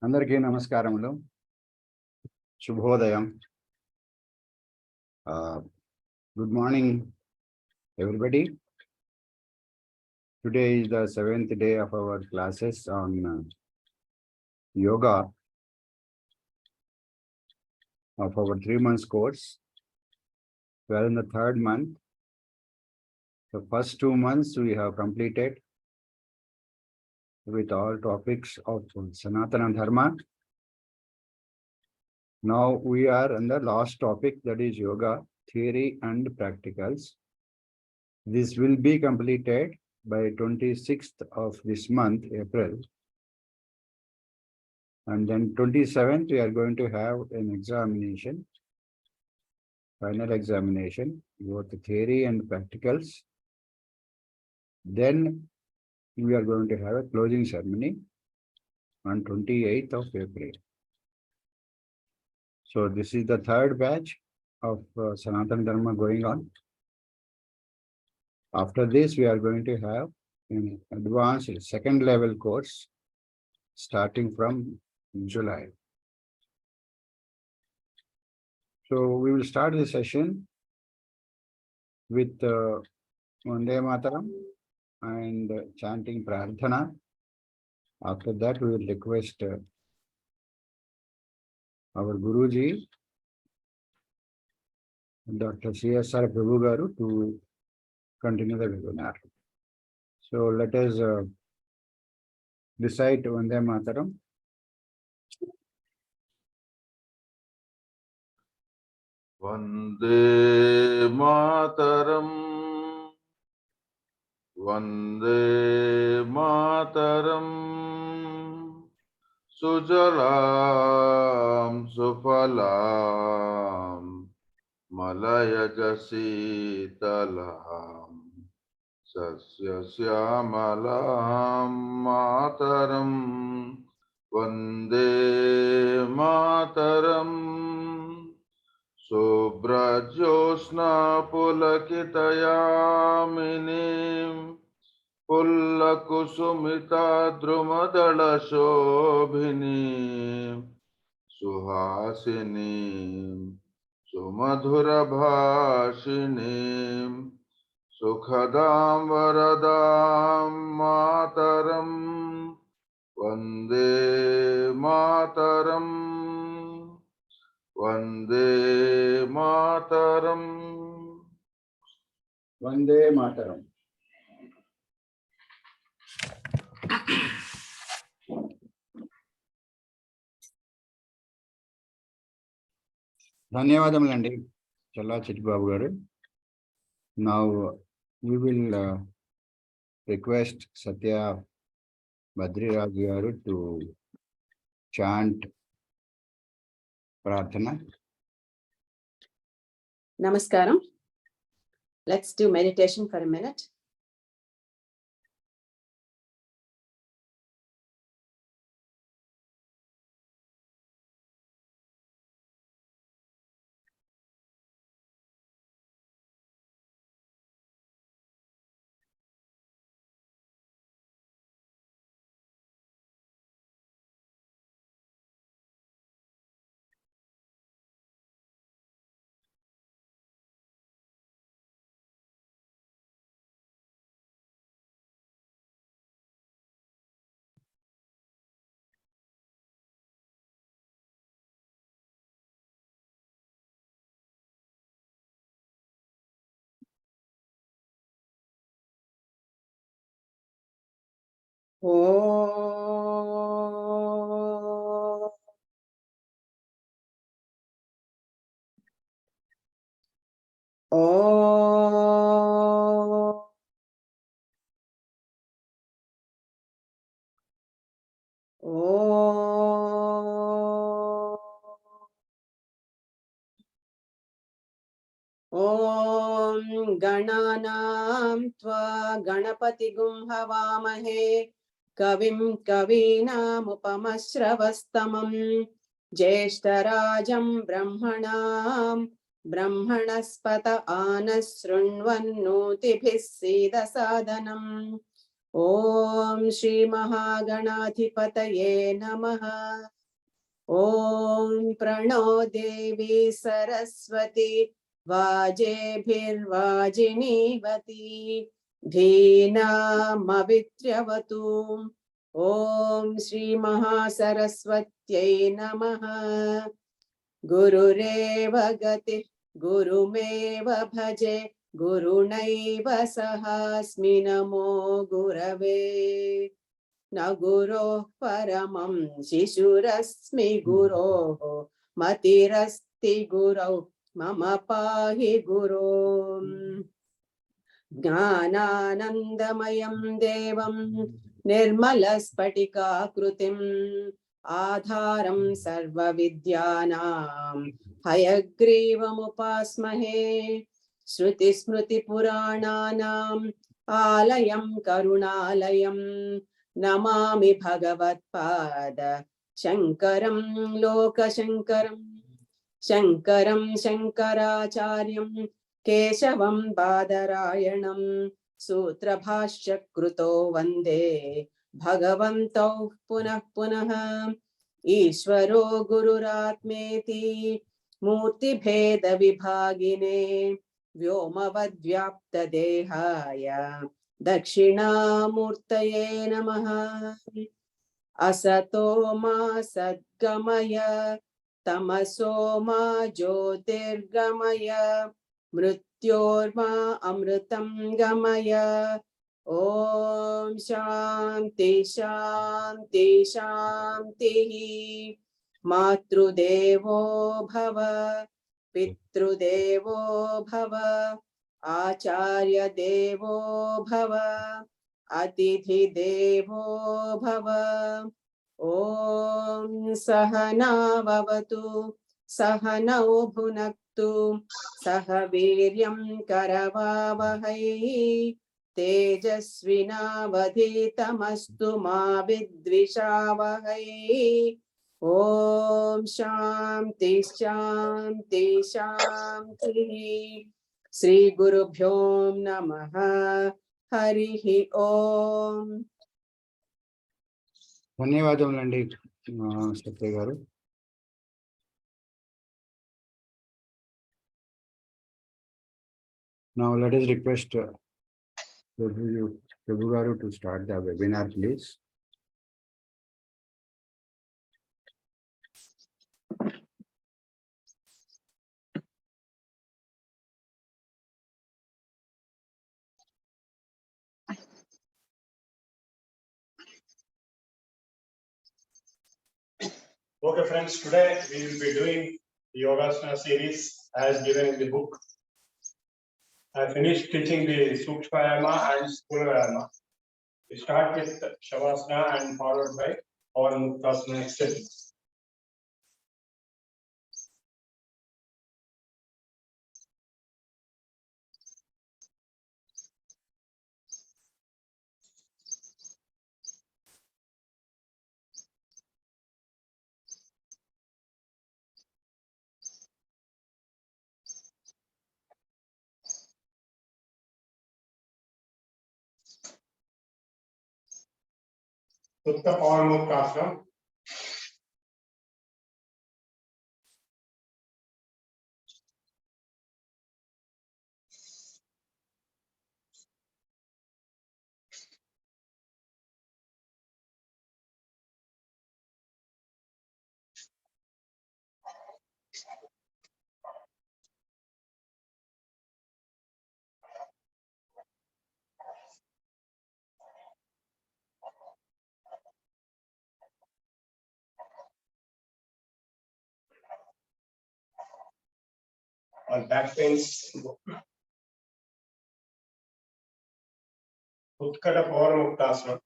అందరికీ నమస్కారములు. శుభోదయం. Good morning, everybody. Today is the 7th day of our classes on yoga of our 3 months course. We are in the 3rd month. The first 2 months we have completed with all topics of Sanatana Dharma. Now we are on the last topic, that is yoga theory and practicals. This will be completed by 26th of this month, April. And then 27th, we are going to have an examination, final examination, both the theory and practicals. Then we are going to have a closing ceremony on 28th of April. So this is the 3rd batch of Sanatana Dharma going on. After this, we are going to have an advanced 2nd level course starting from July. So we will start the session with Vande Mataram and chanting Prarthana. After that, we will request our Guruji, Dr. CSR Prabhu Garu, to continue the webinar. So let us recite Vande Mataram. Vande Mataram, Vande Mataram, Sujalam Sufalam, Malayajasitalam, Sasya Syamalam Mataram, Vande Mataram, Subrajosna Pulakitayaminim, Pullakusumita Drumadala Shobhinim, Suhasinim, Sumadhura Bhashinim, Sukhadam Varadam Mataram, Vande Mataram, Vande Mataram. Vande Mataram. ధన్యవాదములండి చల్లా చిట్టిబాబు గారు. Now we will request Satya Badriraj garu to chant Prarthana. Namaskaram. Let's do meditation for a minute. Oh. Oh. Oh. Om Gananam Tva Ganapatigum Havamahe Kavim Kavinam Upamasravastamam Jeshtarajam Brahmanam Brahmanaspata Anasrunvannotibhis Sidasadanam Om Shri महागणाधिपतये नमः। ॐ प्रणो देवी सरस्वती वाजेभिर्वाजिनीवती धीनामवित्र्यवतु। ॐ श्री महासरस्वत्यै नमः। गुरुरेव गतिः गुरुमेव भजे गुरुणैव सहास्मि नमो गुरवे। न गुरोः परमं शिशुरस्मि गुरोः मतिरस्ति गुरौ मम पाहि गुरो। ज्ञानानन्दमयं देवं निर्मलस्फटिकाकृतिम् आधारं सर्वविद्यानां हयग्रीवमुपास्महे। श्रुतिस्मृतिपुराणानाम् आलयं करुणालयं नमामि भगवत्पाद शङ्करं लोकशङ्करम्। शङ्करं शङ्कराचार्यं केशवं बादरायणं सूत्रभाष्यकृतो वन्दे भगवन्तौ पुनः पुनः। ईश्वरो गुरुरात्मेति मूर्तिभेदविभागिने व्योमवद्व्याप्तदेहाय दक्षिणामूर्तये नमः। असतो मा सद्गमय तमसो मा ज्योतिर्गमय मृत्योर्मा अमृतं गमय। ॐ शान्ति शान्ति शान्तिः। मातृदेवो भव पितृदेवो भव आचार्यदेवो भव अतिथिदेवो भव। ॐ सहनाववतु सहनौ भुनक्तु सह वीर्यं करवावहै तेजस्विनावधीतमस्तु मा विद्विषावहै। ॐ शान्ति शान्ति शान्तिः। श्री गुरुभ्यो नमः। हरिः ओम्। ధన్యవాదములండి సత్య గారు. Now let us request Prabhu garu to start the webinar, please. Okay, friends, today we will be doing the Yogasana series as given in the book. I finished teaching the Sukshmayama and Sthulayama. We start with Shavasana and followed by Pavanmuktasana exercise. Sutta Pavanmuktasana. On back pains, Utkata Pavanmuktasana.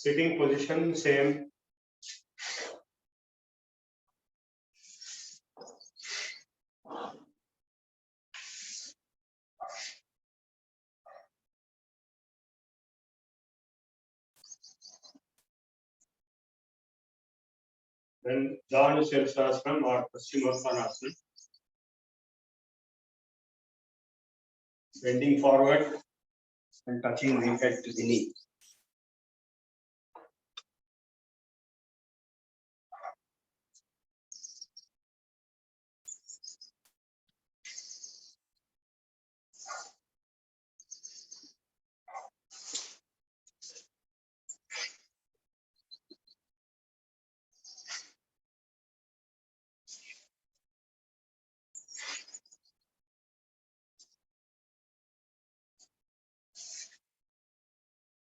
Sitting position same. Then Dharana Sirsasana or Paschimottanasana. Bending forward and touching the head to the knee.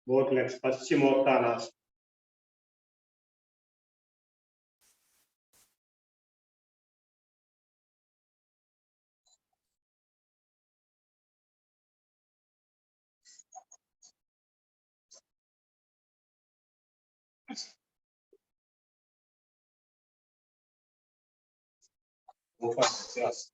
Both legs, Paschimottanasana. Go for Sirsasana.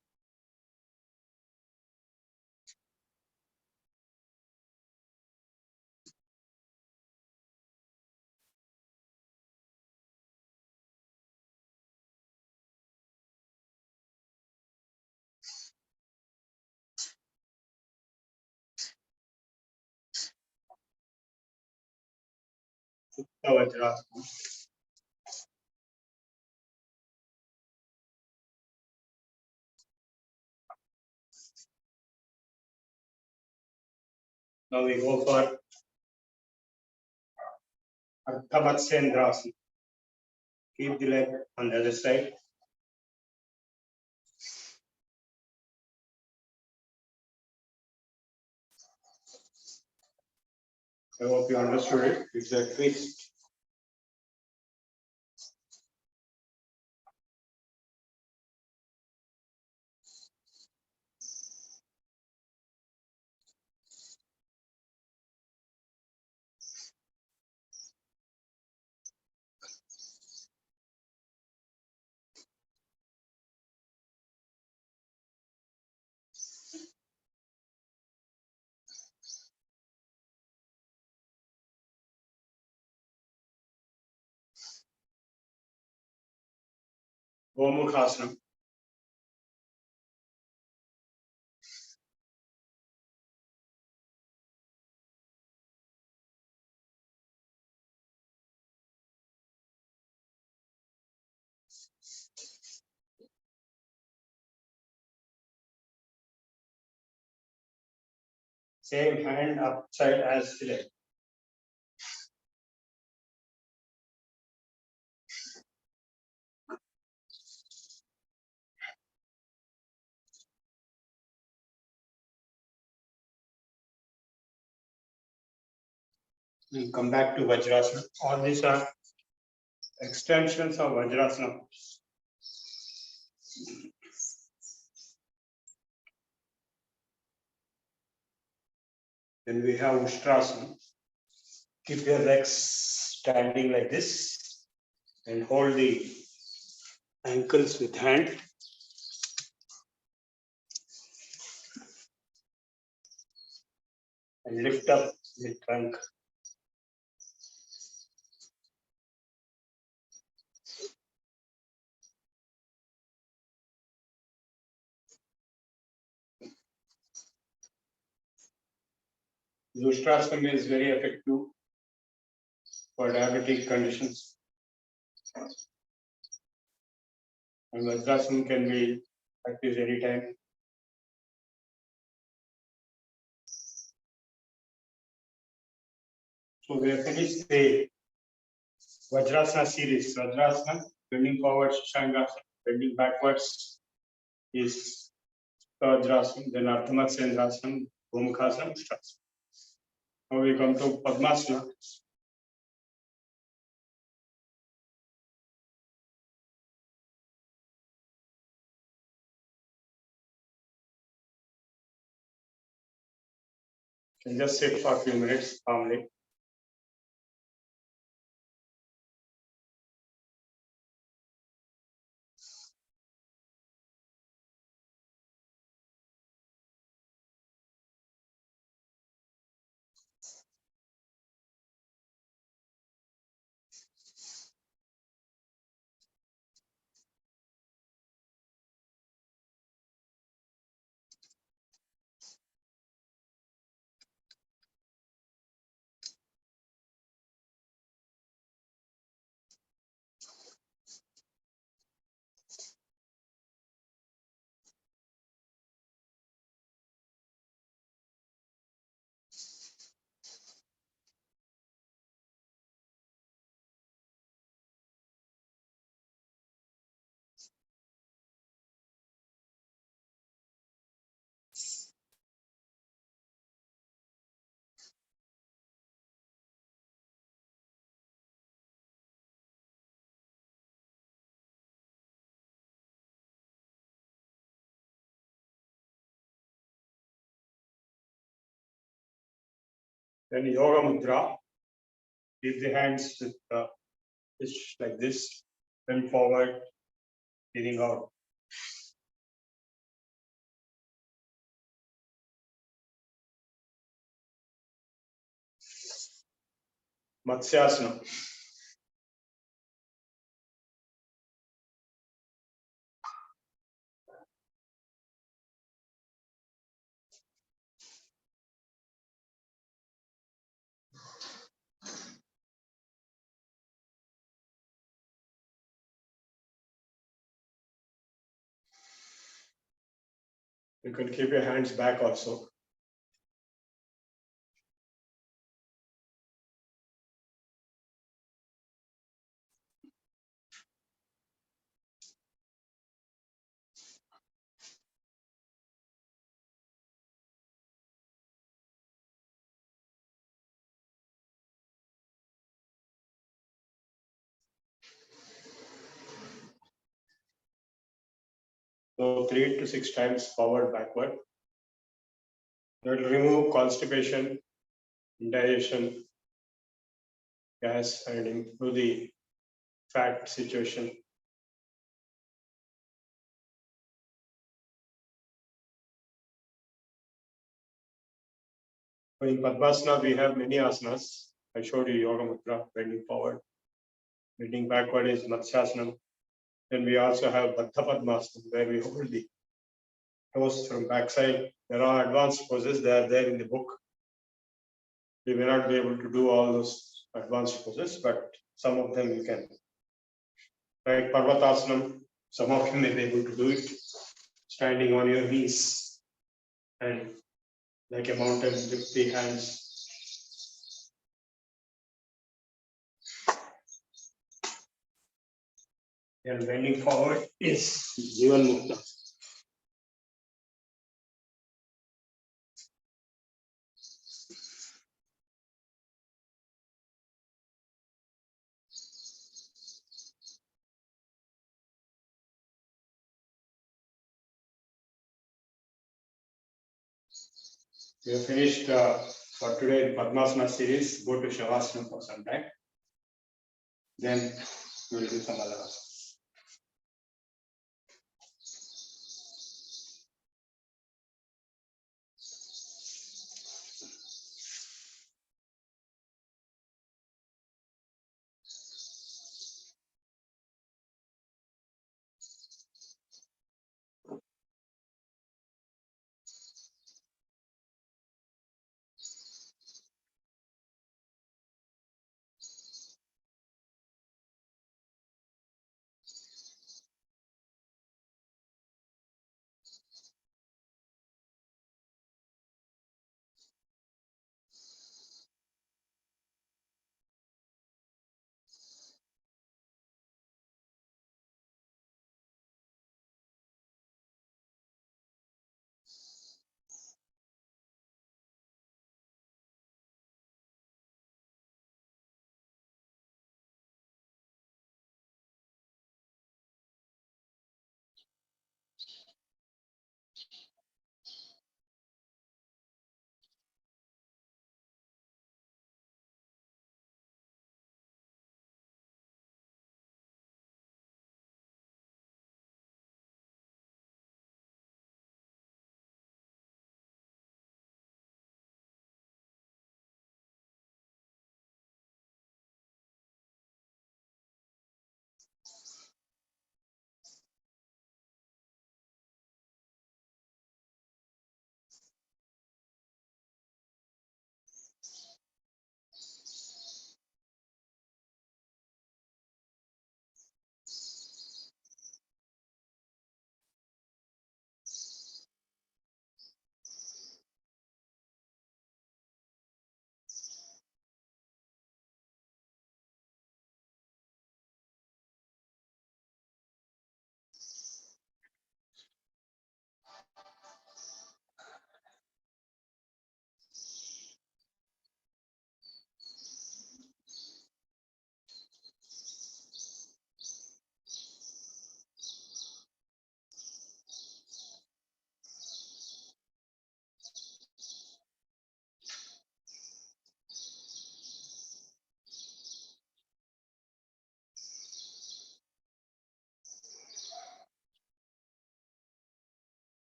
Supta Vajrasana. Now we go for Ardha Matsyendrasana. Keep the leg on the other side. I hope you understood it. It's a twist. Gomukhasana. Same hand upside as the leg. And come back to Vajrasana. All these are extensions of Vajrasana. Then we have Ustrasana. Keep your legs standing like this and hold the ankles with hand. And lift up the trunk. The Ustrasana is very effective for diabetic conditions. And Vajrasana can be practiced anytime. So we have finished the Vajrasana series. Vajrasana, bending forward, Shashangasana, bending backwards is Vajrasana, then Ardha Matsyendrasana, Gomukhasana, Ustrasana. Now we come to Padmasana. Can just sit for a few minutes calmly. Then yoga mudra. Keep the hands with fist like this. Bend forward, breathing out. Matsyasana. You can keep your hands back also. So 3 to 6 times forward, backward. That will remove constipation, indigestion, gas, and improve the fat situation. In Padmasana, we have many asanas. I showed you Yoga Mudra, bending forward. Bending backward is Matsyasana. Then we also have Baddha Padmasana, where we hold the toes from backside. There are advanced poses, they are there in the book. We may not be able to do all those advanced poses, but some of them you can. Like Parvatasana, some of you may be able to do it standing on your knees and like a mountain, lift the hands. And bending forward is Jivan Mukta. We have finished for today the Padmasana series. Go to Shavasana for some time. Then we will do some other asanas.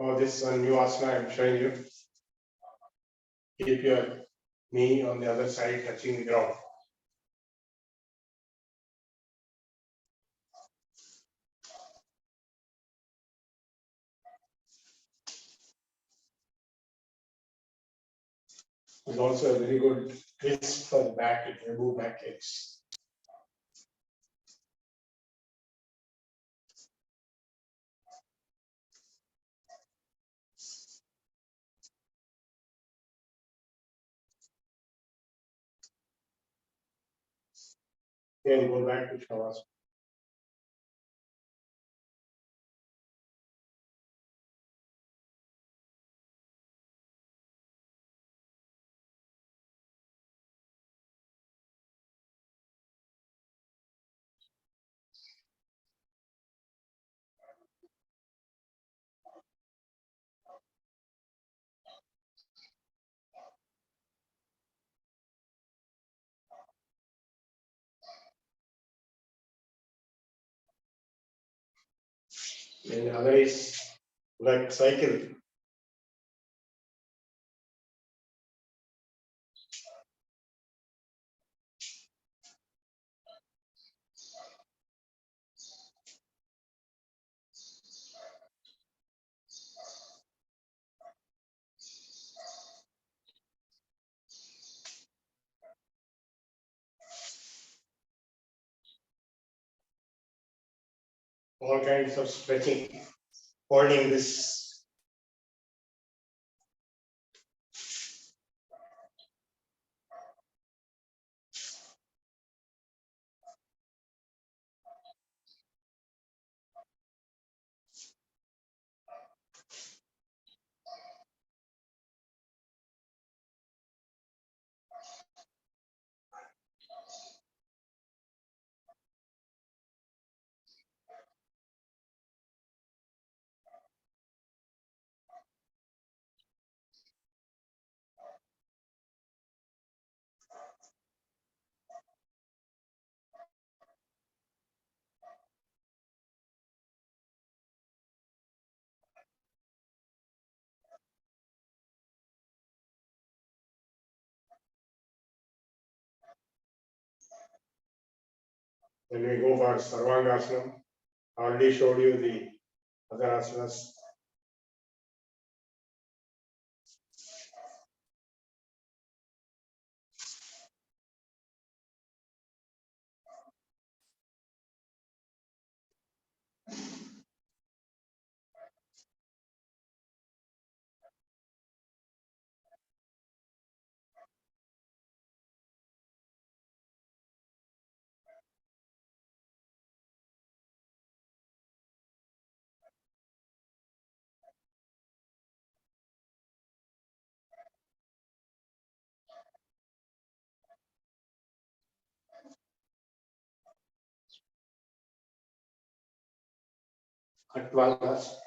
Oh, this one new asana I'm showing you. Keep your knee on the other side touching the ground. It's also a very good twist for the back, it remove backaches. Then go back to Shavasana. Then the other is like cycle. All kinds of stretching, holding this. Then we go for Sarvangasana. I already showed you the other asanas. Atvalas.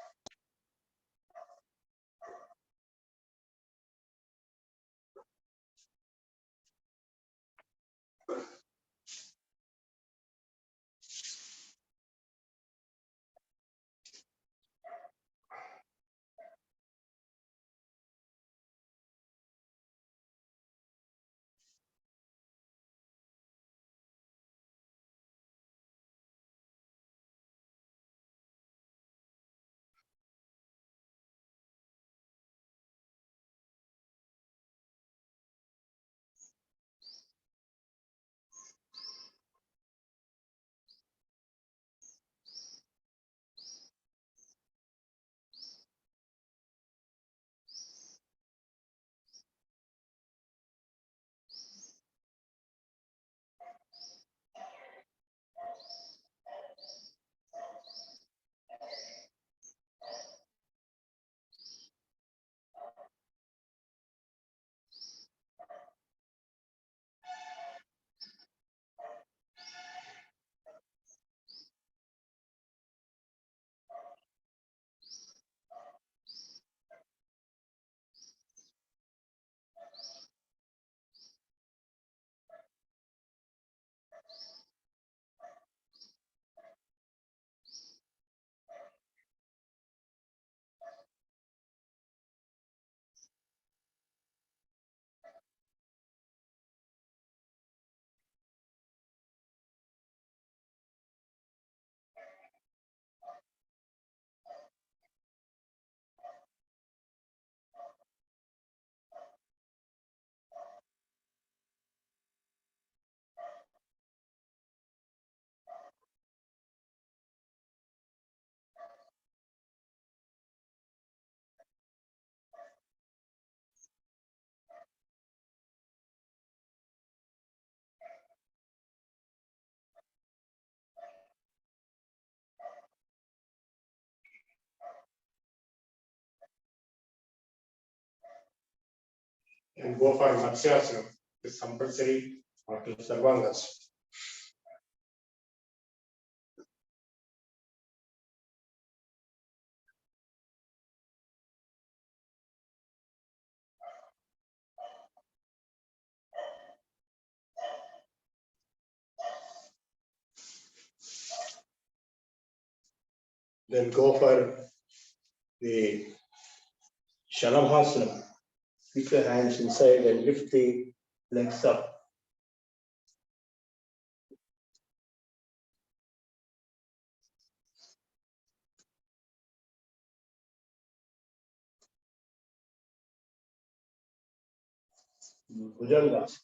And go for Matsyasana. It's compulsory after Sarvangas. Then go for the Shalabhasana. Keep your hands inside and lift the legs up. Bhujangas.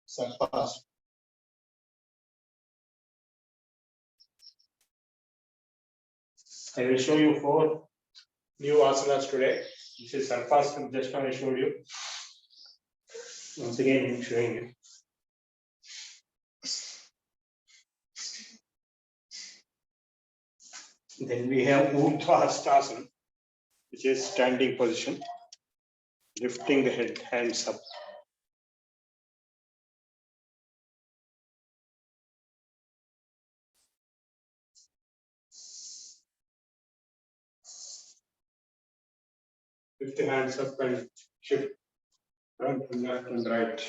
Sarpas. I will show you 4 new asanas today. This is Sarpas, just now I showed you. Once again, I'm showing you. Then we have Urdhva, which is standing position, lifting the hands up. Lift the hands up and shift front and left and right.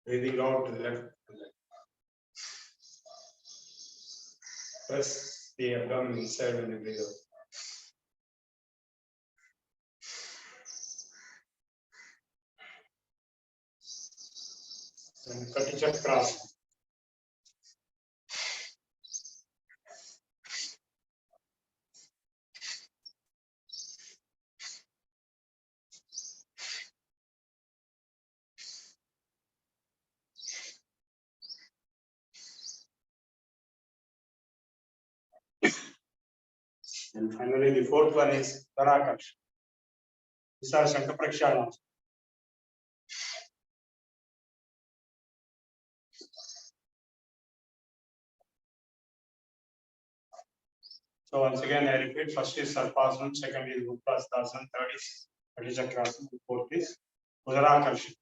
Breathing out to the left. Press the abdomen inside when you breathe out. And Katichakrasana. And finally, the 4th one is Tarakash. These are Shankaprakshala. So once again, I repeat, first is Sarpasana, second is Uttasana, third is Katichakrasana, fourth is Udarakarsha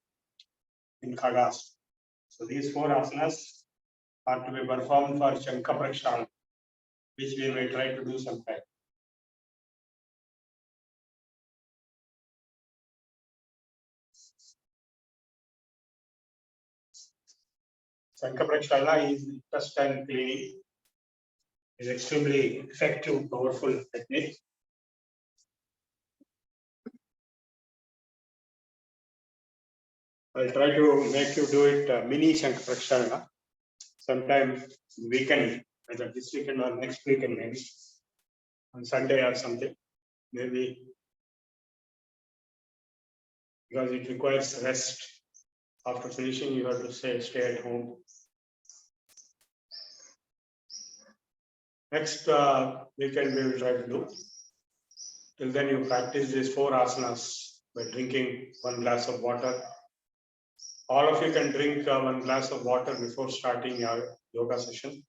in Khagas. So these 4 asanas are to be performed for Shankaprakshala, which we may try to do sometime. Shankaprakshala is intestine cleaning. Is extremely effective, powerful technique. I'll try to make you do it mini Shankaprakshala sometime weekend, either this weekend or next weekend, maybe on Sunday or something, maybe, because it requires rest. After finishing, you have to stay at home. Next weekend, we will try to do. Till then, you practice these 4 asanas by drinking 1 glass of water. All of you can drink 1 glass of water before starting your yoga session.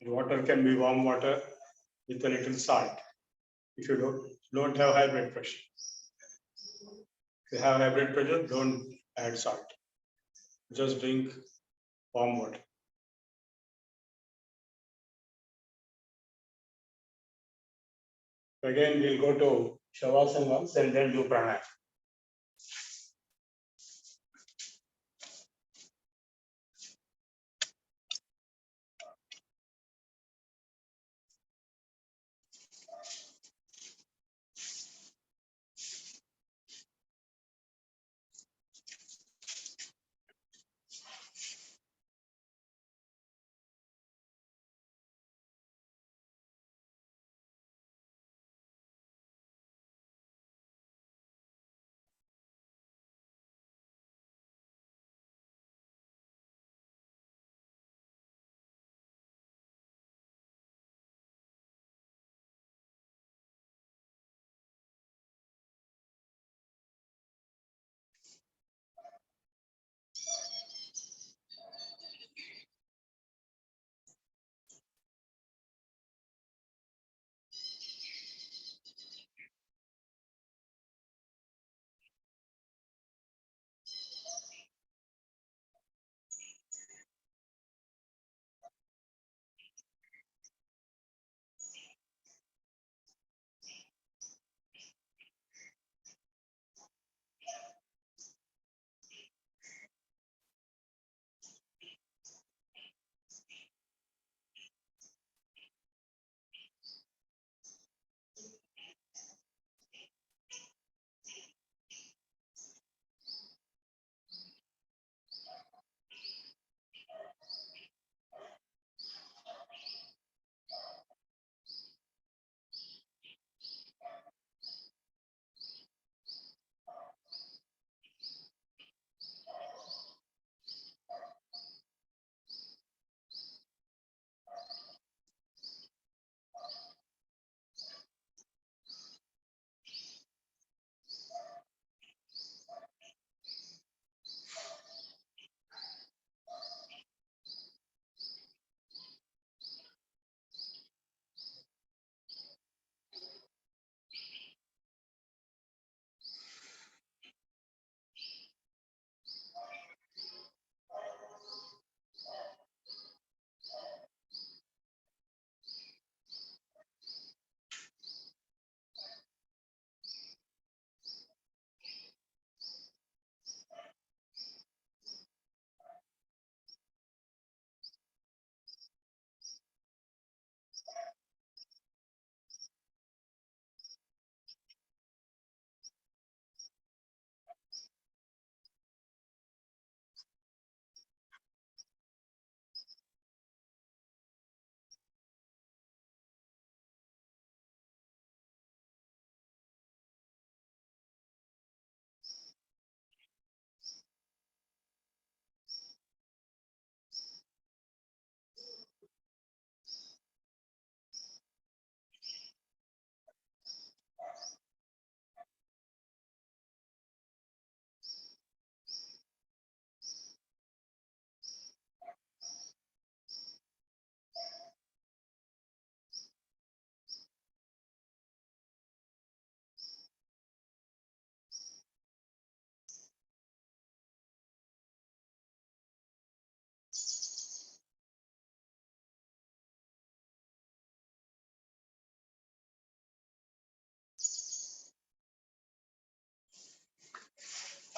The water can be warm water with a little salt. If you don't have high blood pressure. If you have high blood pressure, don't add salt. Just drink warm water. Again, we'll go to Shavasana once and then do pranayama.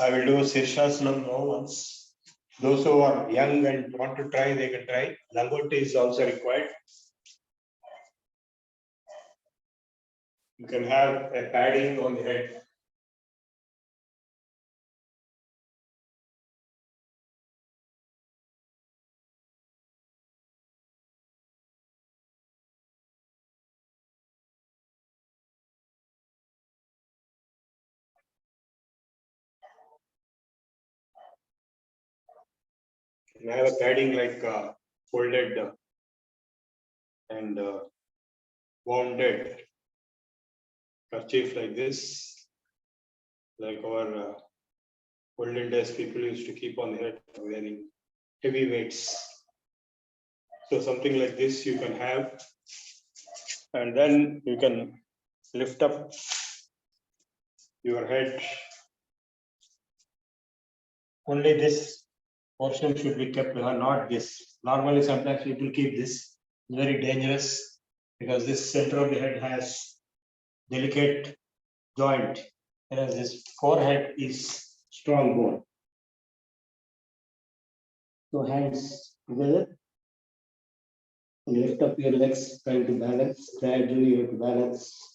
I will do Shirshasana now once. Those who are young and want to try, they can try. Langoti is also required. You can have a padding on the head. You can have a padding like folded and wounded kerchief like this, like our olden days people used to keep on the head wearing heavy weights. So something like this you can have, and then you can lift up your head. Only this portion should be kept, not this. Normally, sometimes people keep this. Very dangerous because this center of the head has delicate joint, whereas this forehead is strong bone. So hands together. Lift up your legs, trying to balance. Gradually, you have to balance.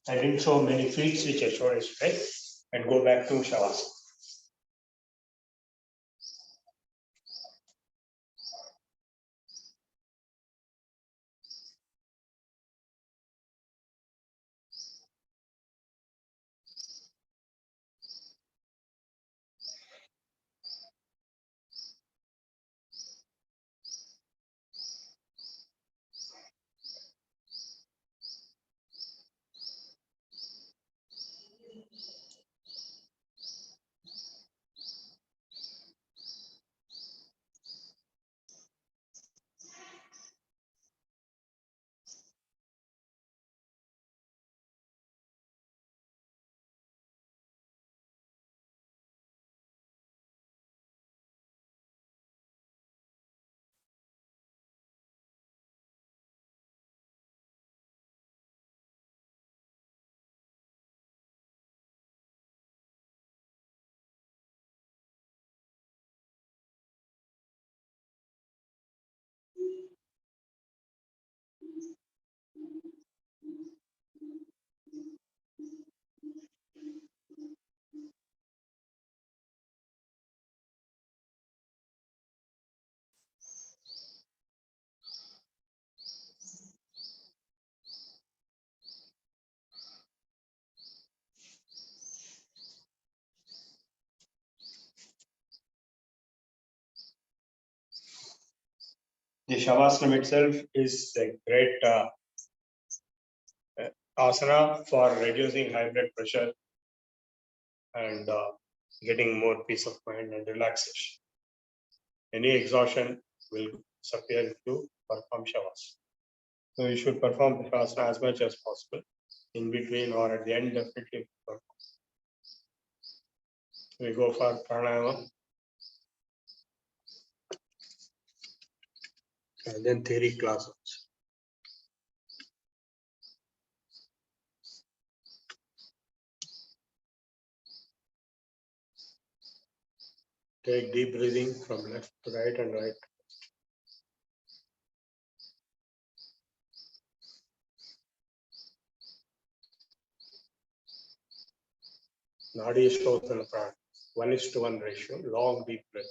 I didn't show many feats which I showed yesterday, and go back to Shavasana. The Shavasana itself is a great asana for reducing high blood pressure and getting more peace of mind and relaxation. Any exhaustion will disappear to perform Shavasana. So you should perform the Shavasana as much as possible. In between or at the end, definitely perform. We go for pranayama and then theory classes. Take deep breathing from left to right and right. Nadi Shodhana Pranayama, 1:1 ratio, long deep breath.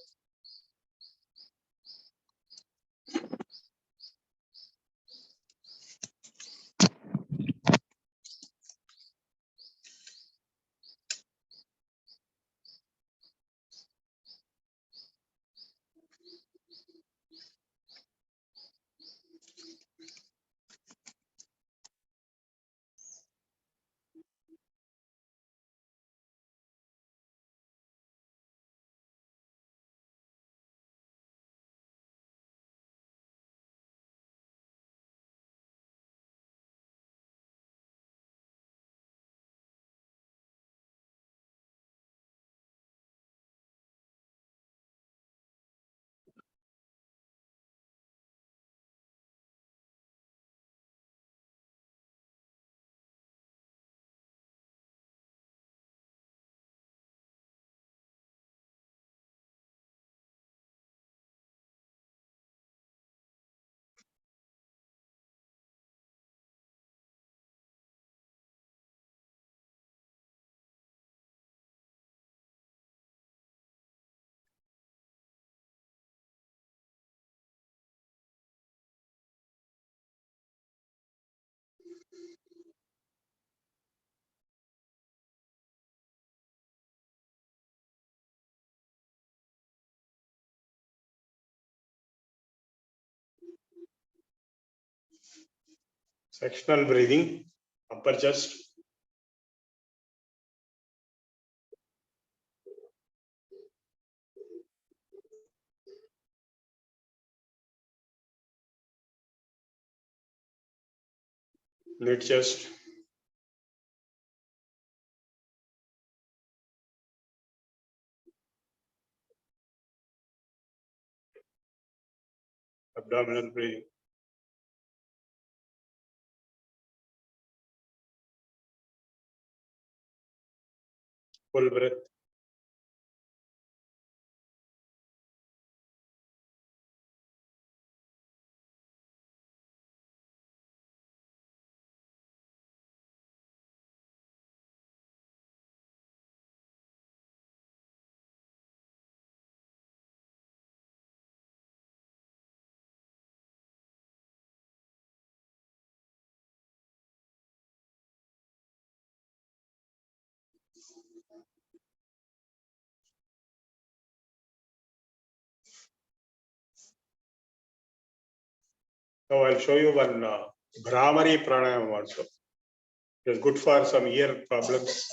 Sectional breathing, upper chest. Mid chest. Abdominal breathing. Full breath. Now I'll show you one Brahmari pranayama also. It is good for some ear problems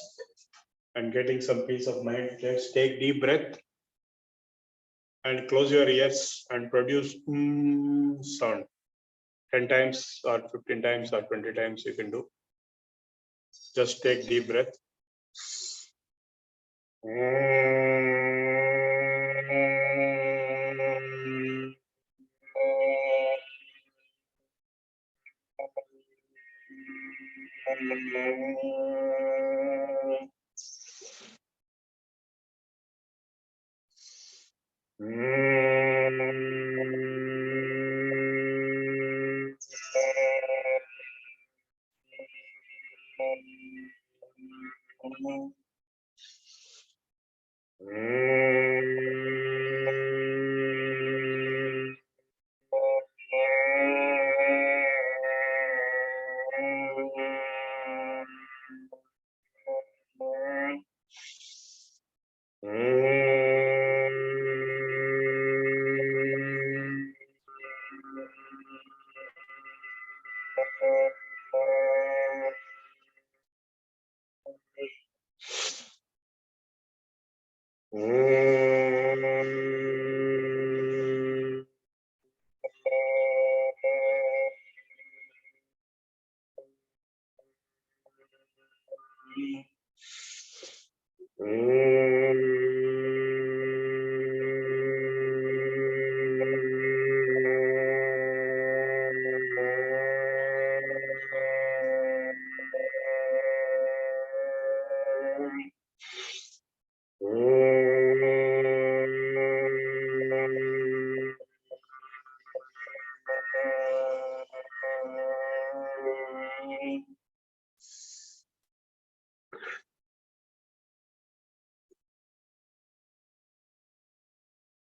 and getting some peace of mind. Just take deep breath and close your ears and produce sound 10 times or 15 times or 20 times you can do. Just take deep breath.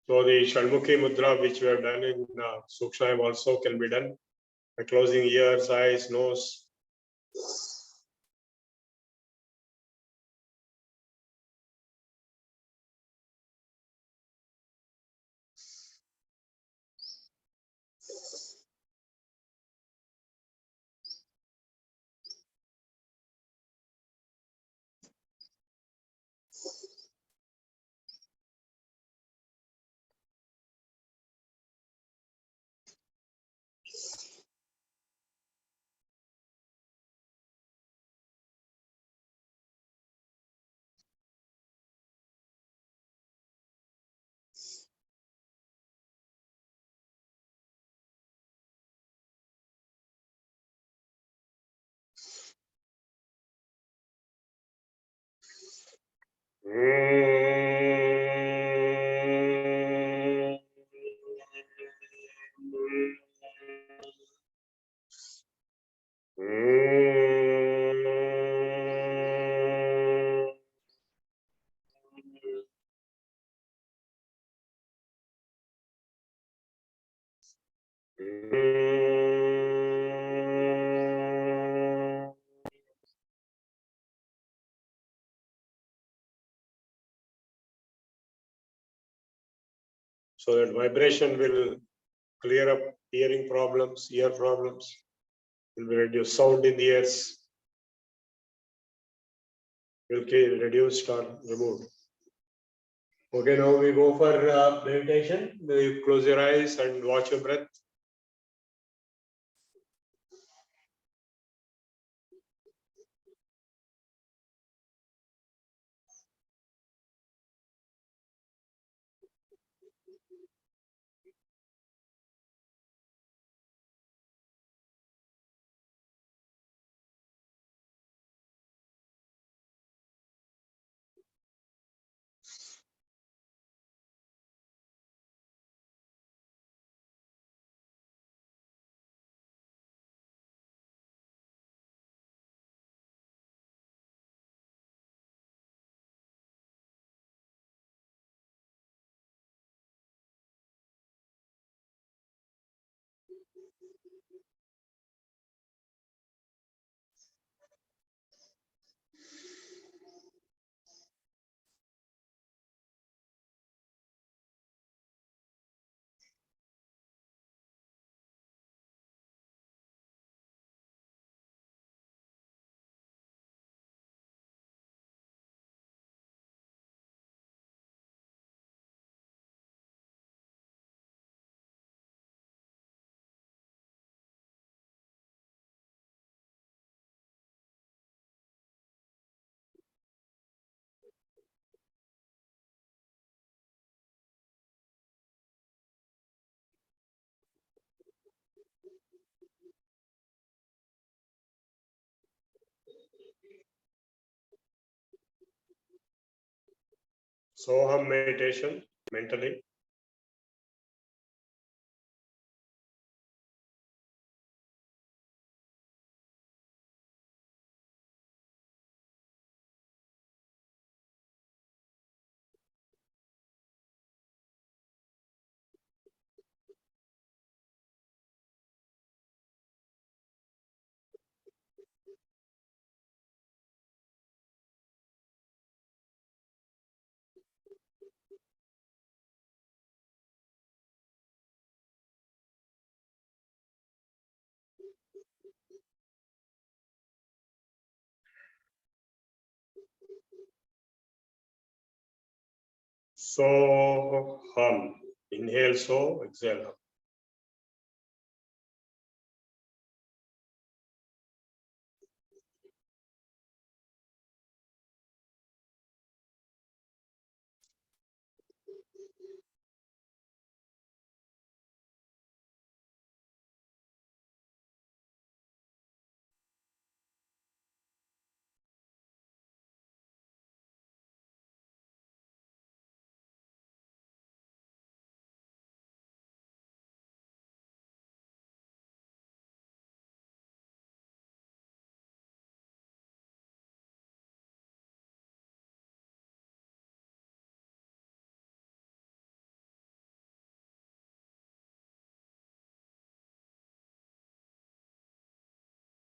So the Shanmukhi Mudra, which we have done in Sukshmayam also can be done by closing ears, eyes, nose. So that vibration will clear up hearing problems, ear problems. will be reduced. Sound in the ears will be reduced or removed. Okay, now we go for meditation. You close your eyes and watch your breath. Soham meditation mentally. So hum. Inhale so, exhale hum.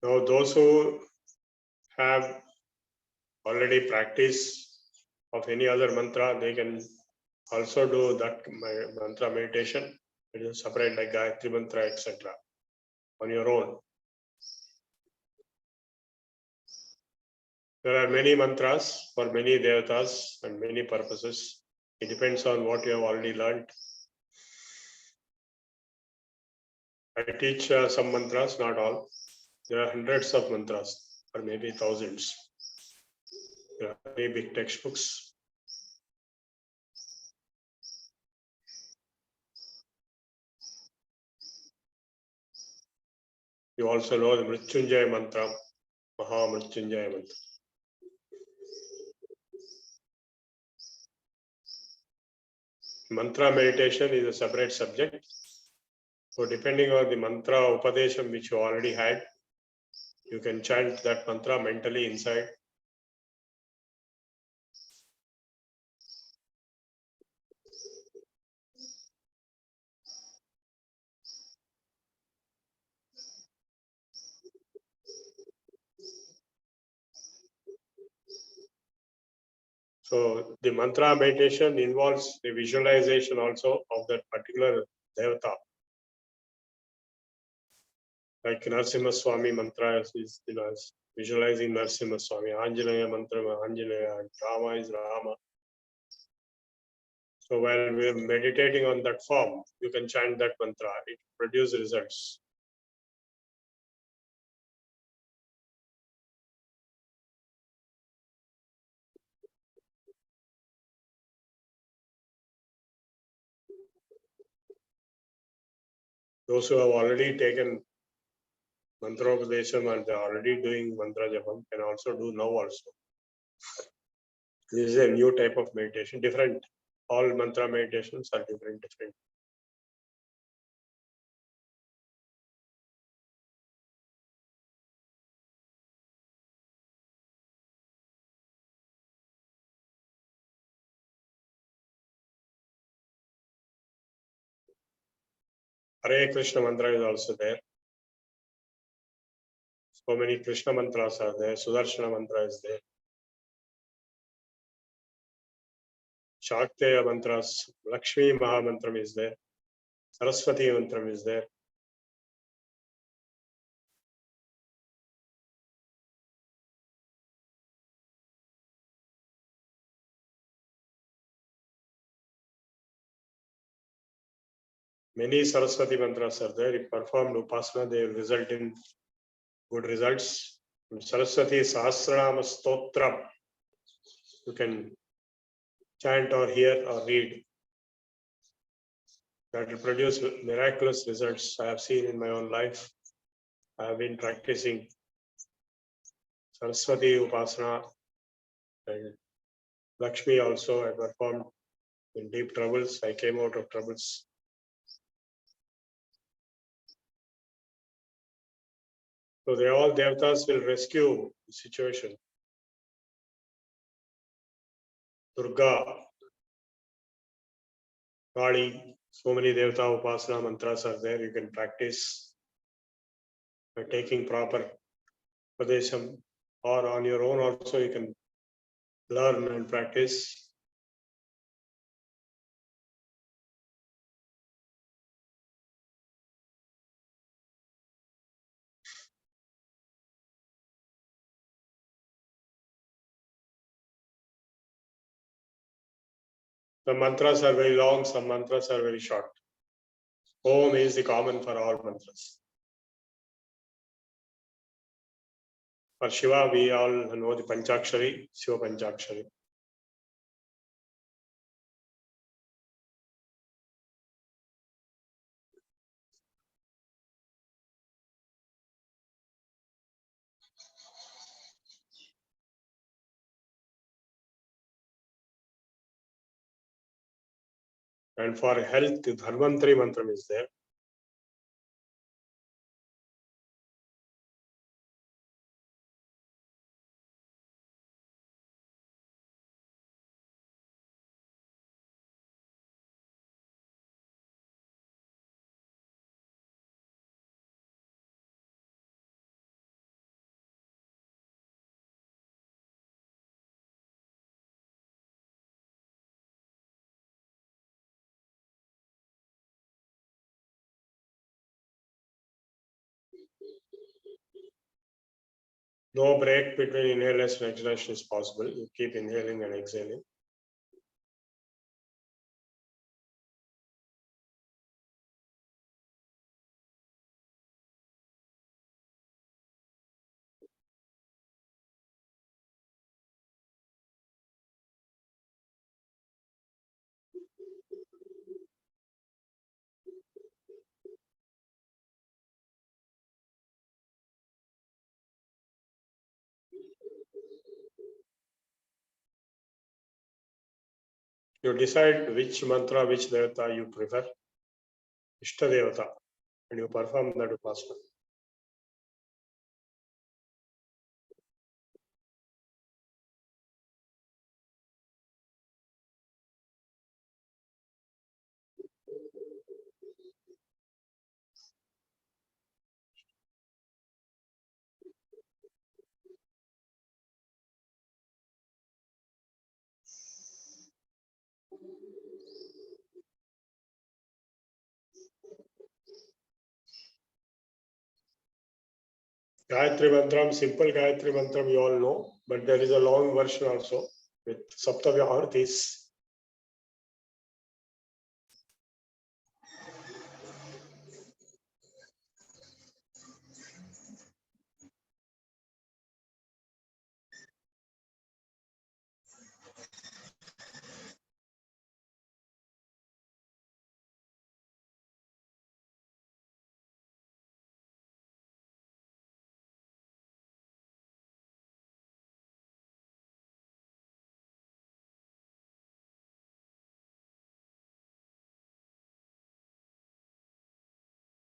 Now those who have already practiced of any other mantra, they can also do that mantra meditation. It is separate like Gayatri mantra, etc. on your own. There are many mantras for many devatas and many purposes. It depends on what you have already learned. I teach some mantras, not all. There are hundreds of mantras, or maybe thousands. There are very big textbooks. You also know the Mrityunjaya mantra, Maha Mrityunjaya mantra. Mantra meditation is a separate subject. So depending on the mantra upadesham which you already had, you can chant that mantra mentally inside. So the mantra meditation involves the visualization also of that particular devata. Like Narasimha Swami mantra is, visualizing Narasimha Swami, Anjanaya mantra, Anjanaya, and Rama is Rama. So while we are meditating on that form, you can chant that mantra. It produces results. Those who have already taken mantra upadesham and they are already doing mantra japam can also do now also. This is a new type of meditation, different. All mantra meditations are different. Hare Krishna mantra is also there. So many Krishna mantras are there. Sudarshana mantra is there. Shakteya mantras, Lakshmi Mahamantram is there. Saraswati mantram is there. Many Saraswati mantras are there. If performed upasana, they will result in good results. Saraswati Sahasranama Stotram, you can chant or hear or read. That will produce miraculous results. I have seen in my own life. I have been practicing Saraswati Upasana and Lakshmi also. I performed in deep troubles. I came out of troubles. So they all devatas will rescue the situation. Durga, Kali, so many devata upasana mantras are there. You can practice by taking proper upadesham, or on your own also you can learn and practice. Some mantras are very long, some mantras are very short. Om is the common for all mantras. For Shiva, we all know the Panchakshari, Shiva Panchakshari. And for health, the Dharmantri mantram is there. No break between inhalation and exhalation is possible. You keep inhaling and exhaling. You decide which mantra, which devata you prefer, Ishta devata, and you perform that upasana. Gayatri Mantram, simple Gayatri Mantram you all know, but there is a long version also with Saptavya Artis.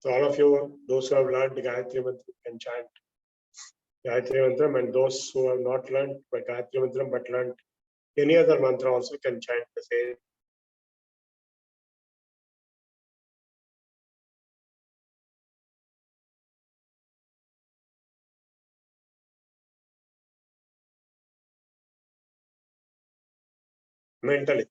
So all of you, those who have learned Gayatri Mantram can chant Gayatri Mantram, and those who have not learned by Gayatri Mantram but learned any other mantra also can chant the same. Mentally.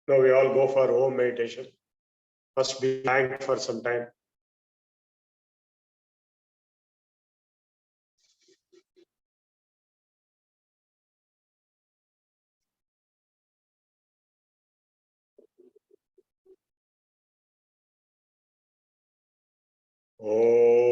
Now we all go for home meditation. Must be blank for some time. Om.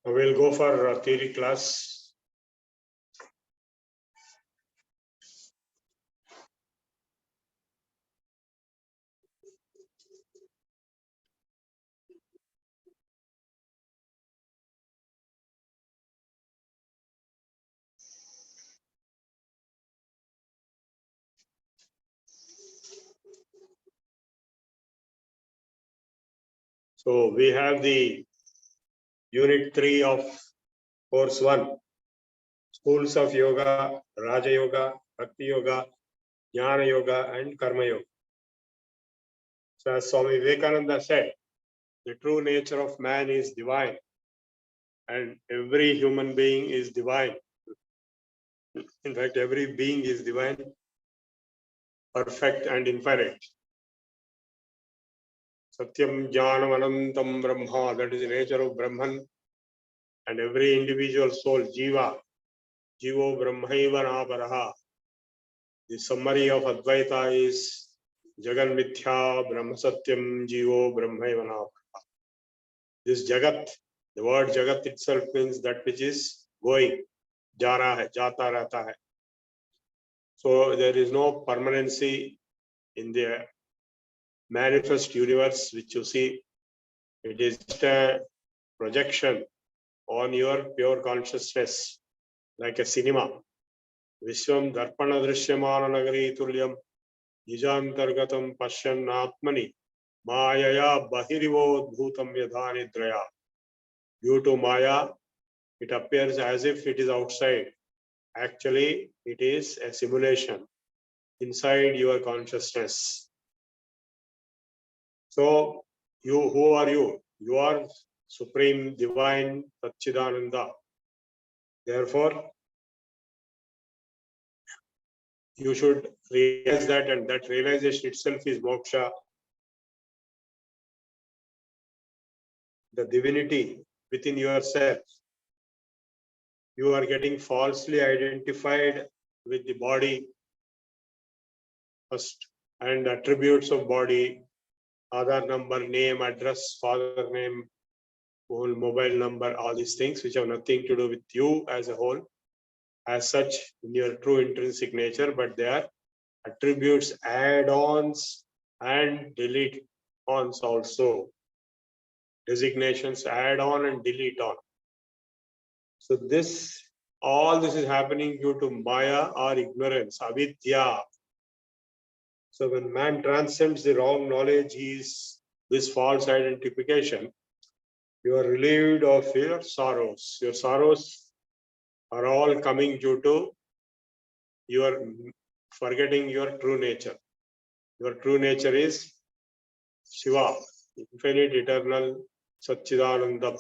We'll go for theory class. So we have the unit 3 of course 1, schools of yoga, Raja Yoga, Bhakti Yoga, Jnana Yoga, and Karma Yoga. So as Swami Vivekananda said, the true nature of man is divine, and every human being is divine. In fact, every being is divine, perfect and infinite. Satyam Jnanam Anantam Brahma, that is the nature of Brahman, and every individual soul, Jiva, Jivo Brahmaiva Naparaha. The summary of Advaita is Jagan Mithya Brahma Satyam Jivo Brahmaiva Naparaha. This Jagat, the word Jagat itself means that which is going, ja raha hai, jata rehta hai. So there is no permanency in the manifest universe which you see. It is just a projection on your pure consciousness, like a cinema. Vishwam Darpana Drishyamana Nagari Tulyam Nijantargatam Pashyan Atmani Mayaya Bahirivo Bhutam Yadhanidraya. Due to Maya, it appears as if it is outside. Actually, it is a simulation inside your consciousness. So, who are you? You are Supreme Divine Satchidananda. Therefore, you should realize that, and that realization itself is moksha. The divinity within yourself. You are getting falsely identified with the body first, and attributes of body, Aadhaar number, name, address, father name, whole mobile number, all these things which have nothing to do with you as a whole, as such in your true intrinsic nature, but they are attributes, add-ons, and delete-ons also. Designations, add on and delete on. So all this is happening due to Maya or ignorance, avidya. So when man transcends the wrong knowledge, this false identification, you are relieved of your sorrows. Your sorrows are all coming due to your forgetting your true nature. Your true nature is Shiva, infinite, eternal, Satchidananda.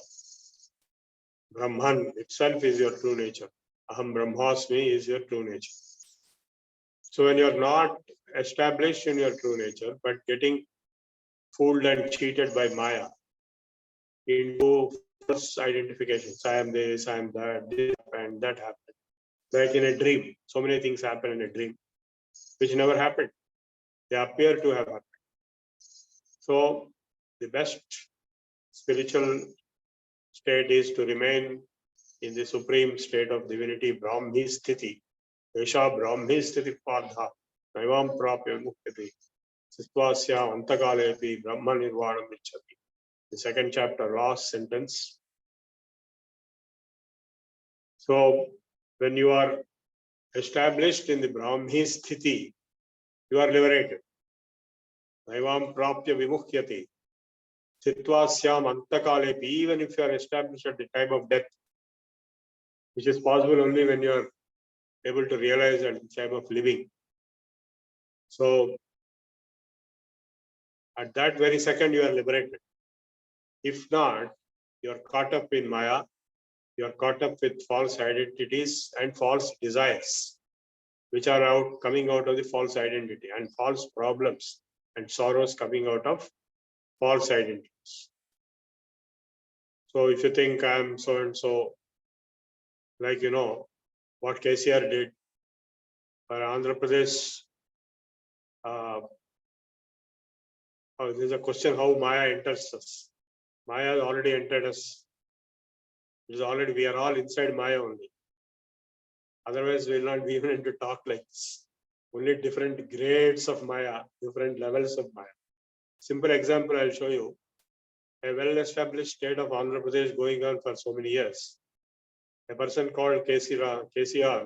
Brahman itself is your true nature. Aham Brahmasmi is your true nature. So when you're not established in your true nature, but getting fooled and cheated by Maya into false identifications, I am this, I am that, this happened, that happened. Like in a dream, so many things happen in a dream, which never happened. They appear to have happened. So the best spiritual state is to remain in the supreme state of divinity, Brahmi Sthiti. Esha Brahmi Sthiti Padha, Naivam Prapya Mukyati, Sittvasya Antakalepi, Brahma Nirvanam Vichati. The second chapter, last sentence. So when you are established in the Brahmi Sthiti, you are liberated. Naivam Prapya Vimukyati, Sitvasyam Antakalepi, even if you are established at the time of death, which is possible only when you are able to realize at the time of living. So at that very second, you are liberated. If not, you are caught up in Maya, you are caught up with false identities and false desires, which are coming out of the false identity, and false problems and sorrows coming out of false identities. So if you think I'm so and so, like what KCR did for Andhra Pradesh, there's a question how Maya enters us. Maya has already entered us. We are all inside Maya only. Otherwise, we'll not be even able to talk like this. Only different grades of Maya, different levels of Maya. Simple example I'll show you. A well-established state of Andhra Pradesh going on for so many years. A person called KCR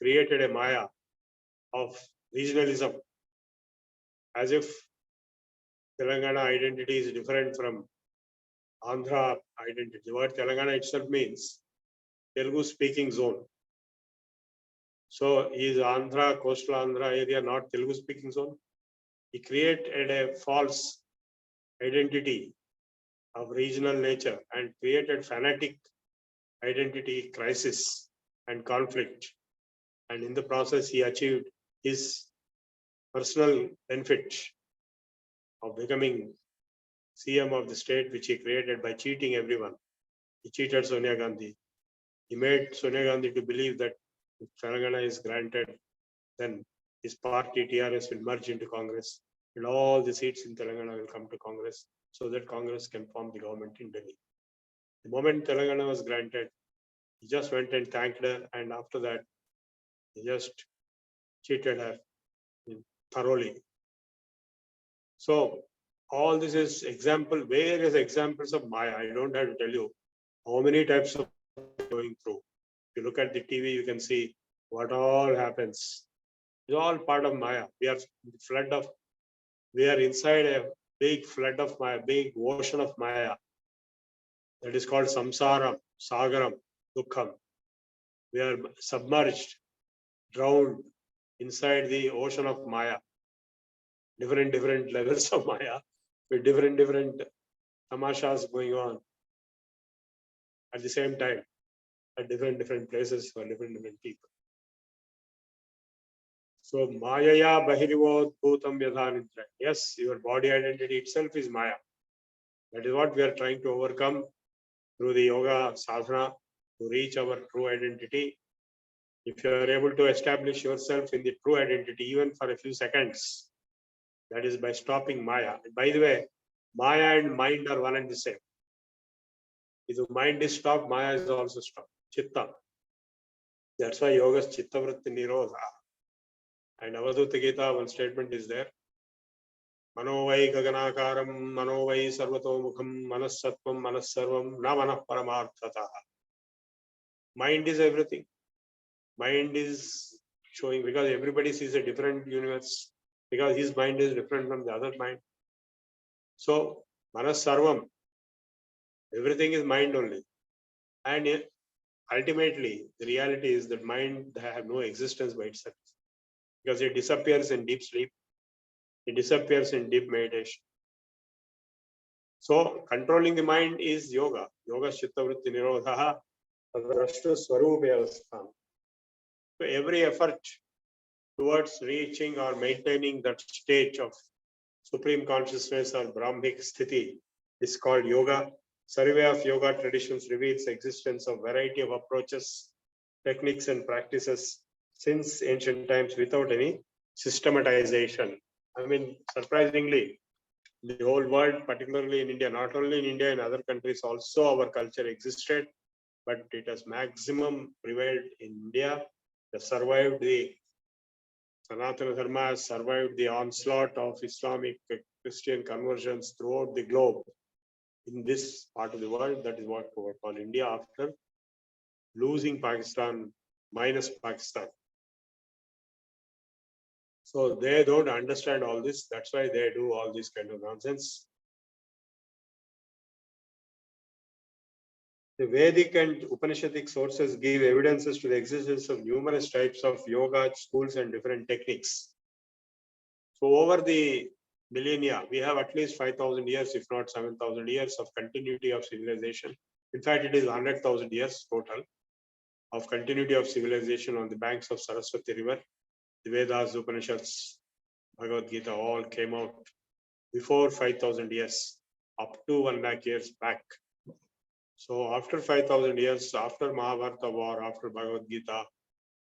created a Maya of regionalism, as if Telangana identity is different from Andhra identity. The word Telangana itself means Telugu speaking zone. So is Andhra, coastal Andhra area not Telugu speaking zone? He created a false identity of regional nature and created fanatic identity crisis and conflict. And in the process, he achieved his personal benefit of becoming CM of the state, which he created by cheating everyone. He cheated Sonia Gandhi. He made Sonia Gandhi to believe that if Telangana is granted, then his party TRS will merge into Congress and all the seats in Telangana will come to Congress so that Congress can form the government in Delhi. The moment Telangana was granted, he just went and thanked her, and after that, he just cheated her thoroughly. So all this is example, various examples of Maya. I don't have to tell you how many types of going through. If you look at the TV, you can see what all happens. It's all part of Maya. We are inside a big flood of Maya, big ocean of Maya. That is called samsaram, sagaram, dukkham. We are submerged, drowned inside the ocean of Maya. Different levels of Maya with different tamashas going on at the same time at different places for different people. So Mayaya Bahirivod Bhutam Yadhanitra. Yes, your body identity itself is Maya. That is what we are trying to overcome through the yoga sadhana to reach our true identity. If you are able to establish yourself in the true identity, even for a few seconds, that is by stopping Maya. By the way, Maya and mind are one and the same. If the mind is stopped, Maya is also stopped. Chitta. That's why yoga is Chitta Vritti Nirodha. And Avadhuta Gita, one statement is there. Manovai Gaganakaram, Manovai Sarvatomukham, Manasattvam, Manasarvam, Na Manah Paramarthata. Mind is everything. Mind is showing, because everybody sees a different universe, because his mind is different from the other mind. So, Manasarvam, everything is mind only. And ultimately, the reality is that mind has no existence by itself, because it disappears in deep sleep. It disappears in deep meditation. So, controlling the mind is yoga. Yoga Chitta Vritti Nirodha, Drashta Swarupe Avasthan. So, every effort towards reaching or maintaining that state of supreme consciousness or Brahmic sthiti is called yoga. Survey of yoga traditions reveals existence of variety of approaches, techniques and practices since ancient times without any systematization. I mean, surprisingly, the whole world, particularly in India, not only in India, in other countries also our culture existed, but it has maximum prevailed in India. It has survived the Sanatana Dharma, has survived the onslaught of Islamic Christian conversions throughout the globe. In this part of the world, that is what we call India after losing Pakistan, minus Pakistan. So they don't understand all this. That's why they do all this kind of nonsense. The Vedic and Upanishadic sources give evidences to the existence of numerous types of yoga schools and different techniques. So over the millennia, we have at least 5,000 years, if not 7,000 years of continuity of civilization. In fact, it is 100,000 years total of continuity of civilization on the banks of Saraswati River. The Vedas, Upanishads, Bhagavad Gita all came out before 5,000 years, up to 1 lakh years back. So after 5,000 years, after Mahabharata war, after Bhagavad Gita,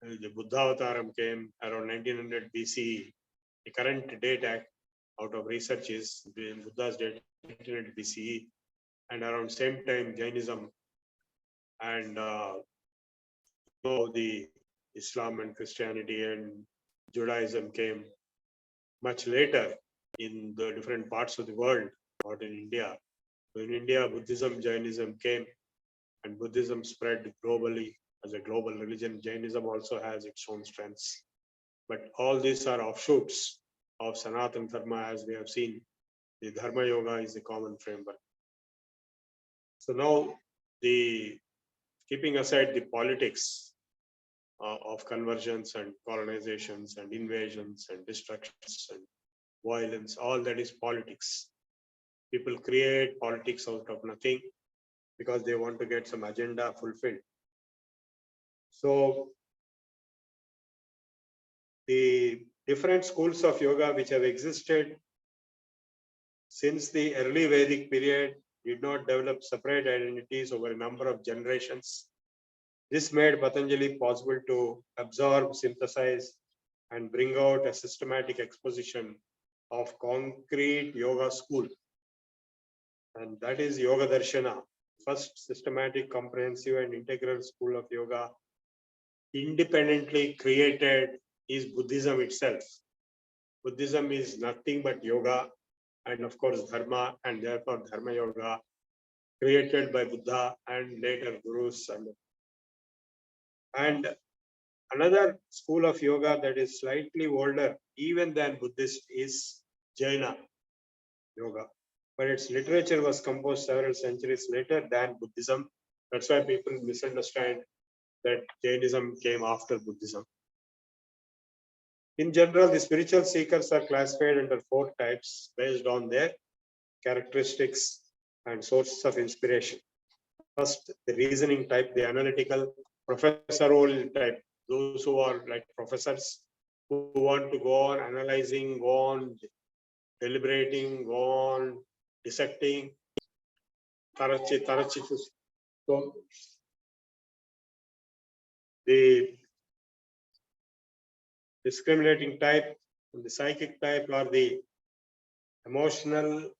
the Buddha Avataram came around 1900 BCE. The current date out of research is Buddha's date 1900 BCE, and around same time Jainism and the Islam and Christianity and Judaism came much later in the different parts of the world, not in India. So in India, Buddhism, Jainism came, and Buddhism spread globally as a global religion. Jainism also has its own strengths. But all these are offshoots of Sanatana Dharma, as we have seen. The Dharma Yoga is the common framework. So now, keeping aside the politics of conversions and colonizations and invasions and destructions and violence, all that is politics. People create politics out of nothing because they want to get some agenda fulfilled. So the different schools of yoga which have existed since the early Vedic period did not develop separate identities over a number of generations. This made Patanjali possible to absorb, synthesize, and bring out a systematic exposition of concrete yoga school. And that is Yoga Darshana, first systematic, comprehensive, and integral school of yoga independently created is Buddhism itself. Buddhism is nothing but yoga and of course dharma, and therefore dharma yoga created by Buddha and later gurus. And another school of yoga that is slightly older even than Buddhist is Jaina yoga, but its literature was composed several centuries later than Buddhism. That's why people misunderstand that Jainism came after Buddhism. In general, the spiritual seekers are classified under 4 types based on their characteristics and sources of inspiration. First, the reasoning type, the analytical, professorial type, those who are like professors who want to go on analyzing, go on deliberating, go on dissecting. So the discriminating type, the psychic type, or the emotional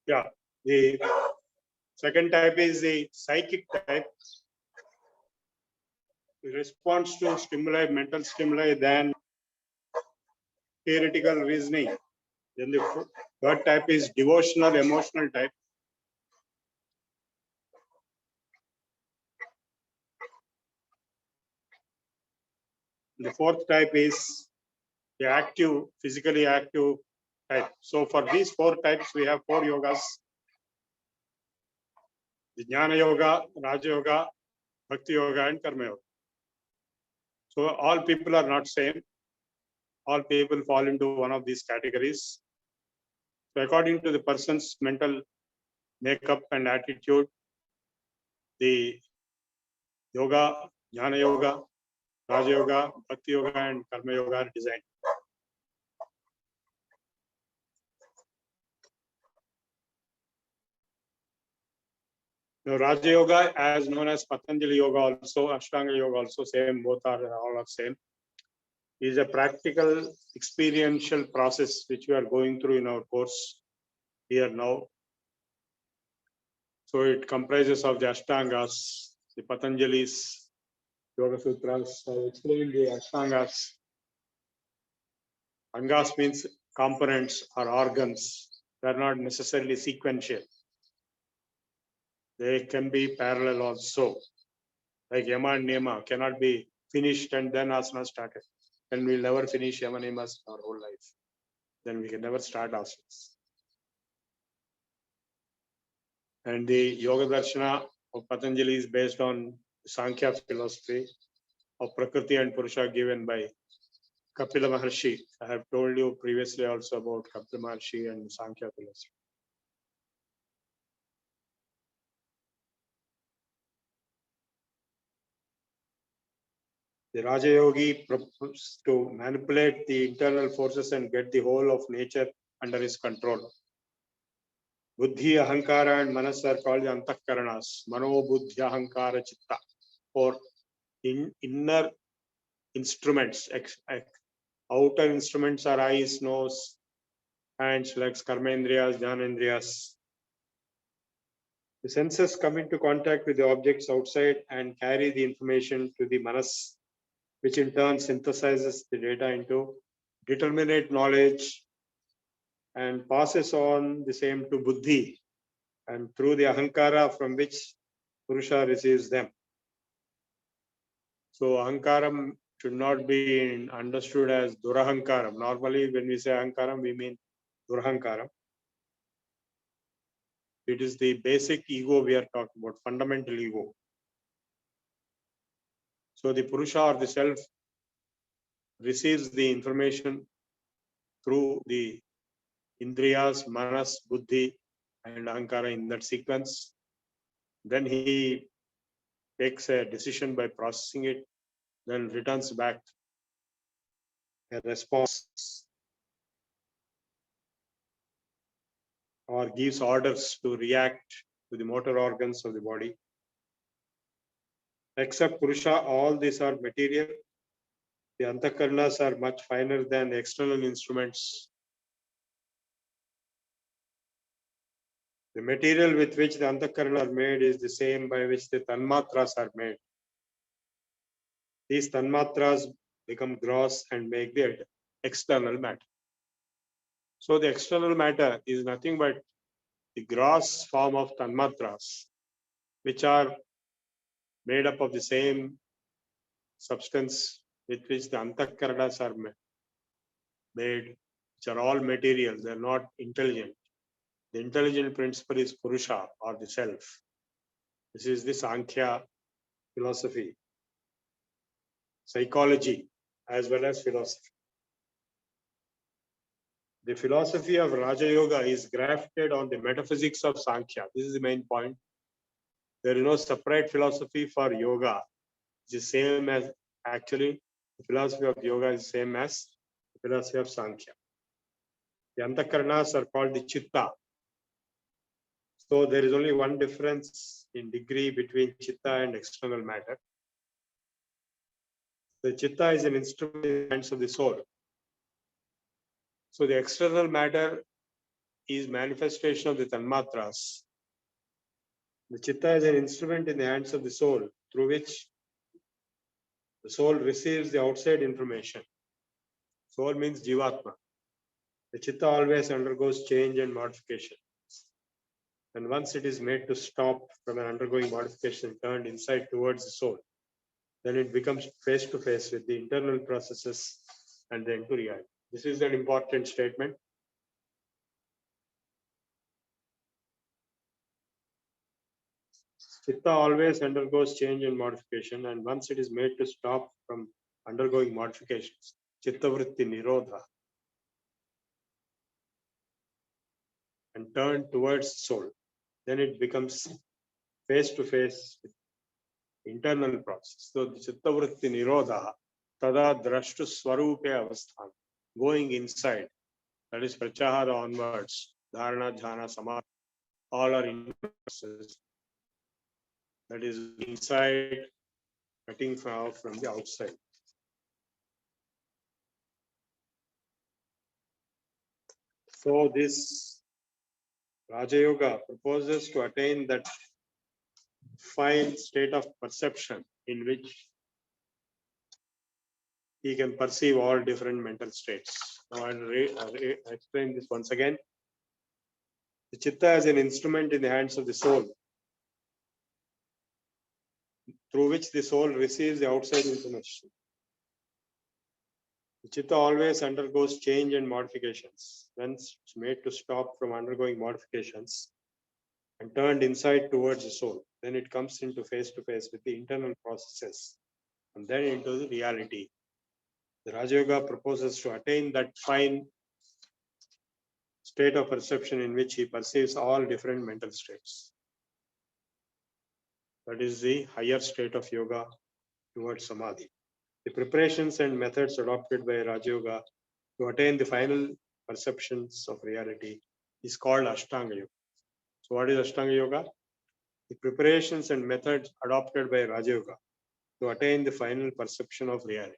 Yeah, the second type is the psychic type. It responds to stimuli, mental stimuli, than theoretical reasoning. Then the third type is devotional, emotional type. The fourth type is the active, physically active type. So for these 4 types, we have 4 yogas: the Jnana Yoga, Raja Yoga, Bhakti Yoga, and Karma Yoga. So all people are not same. All people fall into one of these categories. So according to the person's mental makeup and attitude, the yoga, Jnana Yoga, Raja Yoga, Bhakti Yoga, and Karma Yoga are designed. Now, Raja Yoga, as known as Patanjali Yoga, also Ashtanga Yoga, also same. Both are all are same. Is a practical, experiential process which we are going through in our course here now. So it comprises of the Ashtangas, the Patanjali's Yoga Sutras. I explained the Ashtangas Angas means components or organs. They are not necessarily sequential. They can be parallel also. Like Yama and Niyama cannot be finished and then asana started. Then we'll never finish Yama Niyamas our whole life. Then we can never start asanas. And the Yoga Darshana of Patanjali is based on Sankhya philosophy of Prakriti and Purusha given by Kapila Maharshi. I have told you previously also about Kapila Maharshi and Sankhya philosophy. The Raja Yogi proposes to manipulate the internal forces and get the whole of nature under his control. Buddhi, Ahankara, and Manas are called the Antakaranas. Mano, Buddhi, Ahankara, Chitta. For inner instruments, outer instruments are eyes, nose, hands, legs, karmendriyas, jnanendriyas. The senses come into contact with the objects outside and carry the information to the manas, which in turn synthesizes the data into determinate knowledge and passes on the same to buddhi and through the ahankara from which Purusha receives them. So ahankaram should not be understood as durahankaram. Normally when we say ahankaram, we mean durahankaram. It is the basic ego we are talking about, fundamental ego. So the Purusha or the self receives the information through the Indriyas, Manas, Buddhi, and Ahankara in that sequence. Then he takes a decision by processing it, then returns back a response or gives orders to react to the motor organs of the body. Except Purusha, all these are material. The Antakarnas are much finer than the external instruments. The material with which the Antakarana are made is the same by which the Tanmatras are made. These Tanmatras become gross and make the external matter. So the external matter is nothing but the gross form of Tanmatras, which are made up of the same substance with which the Antakaranas are made, which are all material, they are not intelligent. The intelligent principle is Purusha or the self. This is the Sankhya philosophy, psychology, as well as philosophy. The philosophy of Raja Yoga is grafted on the metaphysics of Sankhya. This is the main point. There is no separate philosophy for yoga. It is same as, actually, the philosophy of yoga is same as the philosophy of Sankhya. The Antakaranas are called the Chitta. So there is only one difference in degree between Chitta and external matter. The Chitta is an instrument in the hands of the soul. So the external matter is manifestation of the Tanmatras. The Chitta is an instrument in the hands of the soul through which the soul receives the outside information. Soul means Jivatma. The Chitta always undergoes change and modification. And once it is made to stop from an undergoing modification turned inside towards the soul, then it becomes face to face with the internal processes and then to reality. This is an important statement. Chitta always undergoes change and modification, and once it is made to stop from undergoing modifications, Chitta Vritti Nirodha, and turn towards soul, then it becomes face to face with internal process. So the Chitta Vritti Nirodha, Tada Drashtu Swarupe Avasthan, going inside, that is Pratyahara onwards, Dharana, Dhyana, Samadhi, all are in process. That is inside, cutting from the outside. So this Raja Yoga proposes to attain that fine state of perception in which he can perceive all different mental states. Now I'll explain this once again. The chitta is an instrument in the hands of the soul, through which the soul receives the outside information. The chitta always undergoes change and modifications. Once it's made to stop from undergoing modifications and turned inside towards the soul, then it comes into face to face with the internal processes and then into the reality. The Raja Yoga proposes to attain that fine state of perception in which he perceives all different mental states. That is the higher state of yoga towards samadhi. The preparations and methods adopted by Raja Yoga to attain the final perceptions of reality is called Ashtanga Yoga. So what is Ashtanga Yoga? The preparations and methods adopted by Raja Yoga to attain the final perception of reality.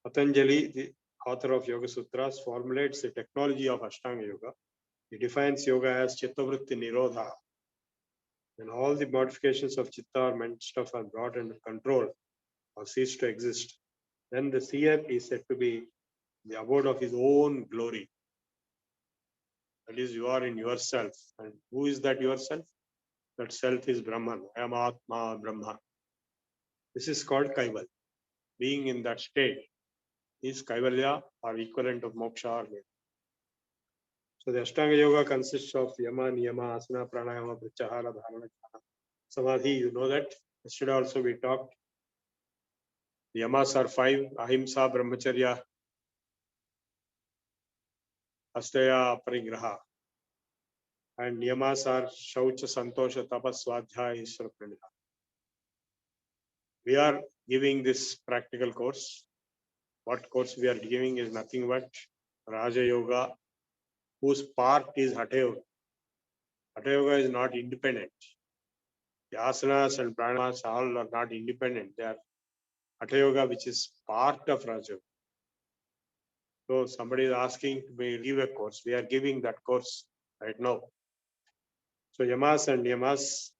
Patanjali, the author of Yoga Sutras, formulates the technology of Ashtanga Yoga. He defines yoga as Chittavritti Nirodha. When all the modifications of chitta or mental stuff are brought under control or cease to exist, then the seer is said to be the abode of his own glory. That is, you are in yourself. And who is that yourself? That self is Brahman. I am Atma Brahma. This is called Kaival. Being in that state is Kaivalya or equivalent of moksha or nirvana. So the Ashtanga Yoga consists of Yama, Niyama, Asana, Pranayama, Pratyahara, Dharana, Jnana, Samadhi. You know that. Yesterday also we talked. The Yamas are 5: Ahimsa, Brahmacharya, Astaya, Parigraha. And Niyamas are Shaucha, Santosha, Tapas, Swadhyaya, Ishvara, Pranidhana. We are giving this practical course. What course we are giving is nothing but Raja Yoga, whose part is Hatha Yoga. Hatha Yoga is not independent. The asanas and pranamas all are not independent. They are Hatha Yoga, which is part of Raja Yoga. So somebody is asking me to give a course. We are giving that course right now. So Yamas and Niyamas,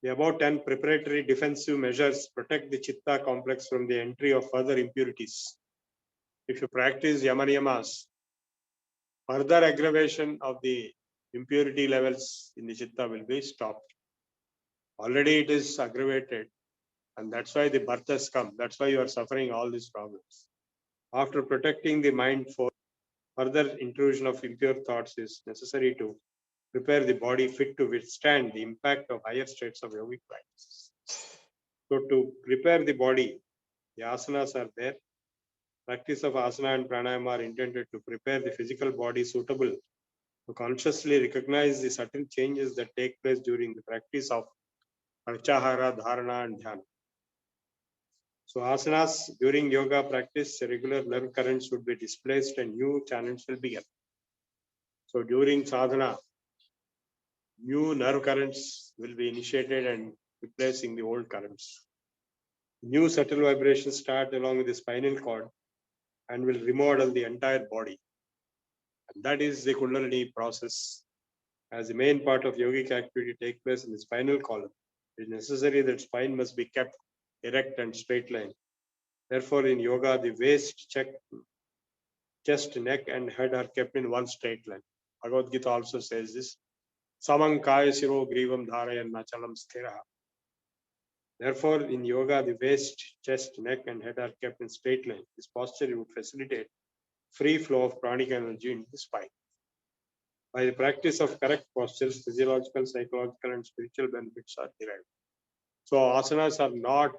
the above 10 preparatory defensive measures protect the Chitta complex from the entry of further impurities. If you practice Yama Niyamas, further aggravation of the impurity levels in the Chitta will be stopped. Already it is aggravated, and that's why the birth has come. That's why you are suffering all these problems. After protecting the mind for further intrusion of impure thoughts is necessary to prepare the body fit to withstand the impact of higher states of yogic practices. So to prepare the body, the asanas are there. Practice of asana and pranayama are intended to prepare the physical body suitable to consciously recognize the subtle changes that take place during the practice of pratyahara, dharana, and dhyana. So asanas during yoga practice, regular nerve currents would be displaced and new channels will begin. So during sadhana, new nerve currents will be initiated and replacing the old currents. New subtle vibrations start along with the spinal cord and will remodel the entire body. And that is the Kundalini process. As the main part of yogic activity takes place in the spinal column, it is necessary that spine must be kept erect and straight line. Therefore, in yoga, the waist, chest, neck, and head are kept in one straight line. Bhagavad Gita also says this. Samankaya siro grivam dharayan nachalam sthiraha. Therefore, in yoga, the waist, chest, neck, and head are kept in straight line. This posture would facilitate free flow of pranic energy into the spine. By the practice of correct postures, physiological, psychological, and spiritual benefits are derived. So asanas are not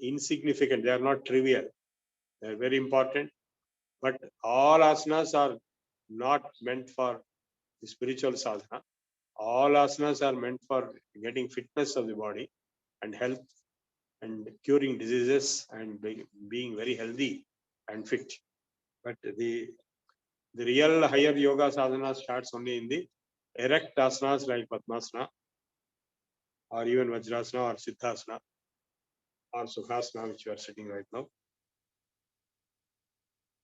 insignificant. They are not trivial. They are very important. But all asanas are not meant for the spiritual sadhana. All asanas are meant for getting fitness of the body and health and curing diseases and being very healthy and fit. But the real higher yoga sadhana starts only in the erect asanas like Padmasana or even Vajrasana or Siddhasana or Sukhasana, which you are sitting right now.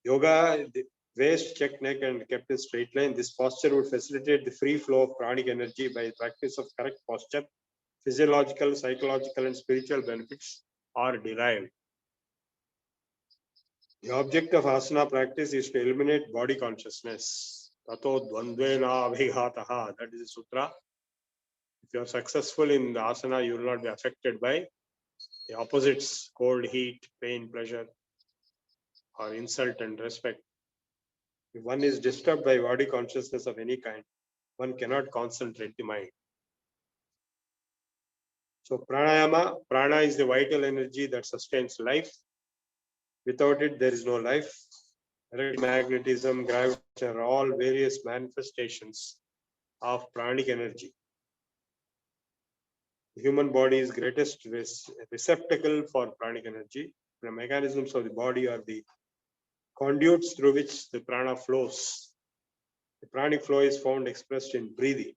Yoga, the waist, check, neck, and kept in straight line. This posture would facilitate the free flow of pranic energy by practice of correct posture. physiological, psychological, and spiritual benefits are derived. The object of asana practice is to eliminate body consciousness. Tato dvandvena abhigataha. That is the sutra. If you are successful in the asana, you will not be affected by the opposites: cold, heat, pain, pleasure, or insult and respect. If one is disturbed by body consciousness of any kind, one cannot concentrate the mind. So pranayama, prana is the vital energy that sustains life. Without it, there is no life. Electromagnetism, gravity are all various manifestations of pranic energy. The human body is greatest receptacle for pranic energy. The mechanisms of the body are the conduits through which the prana flows. The pranic flow is found expressed in breathing.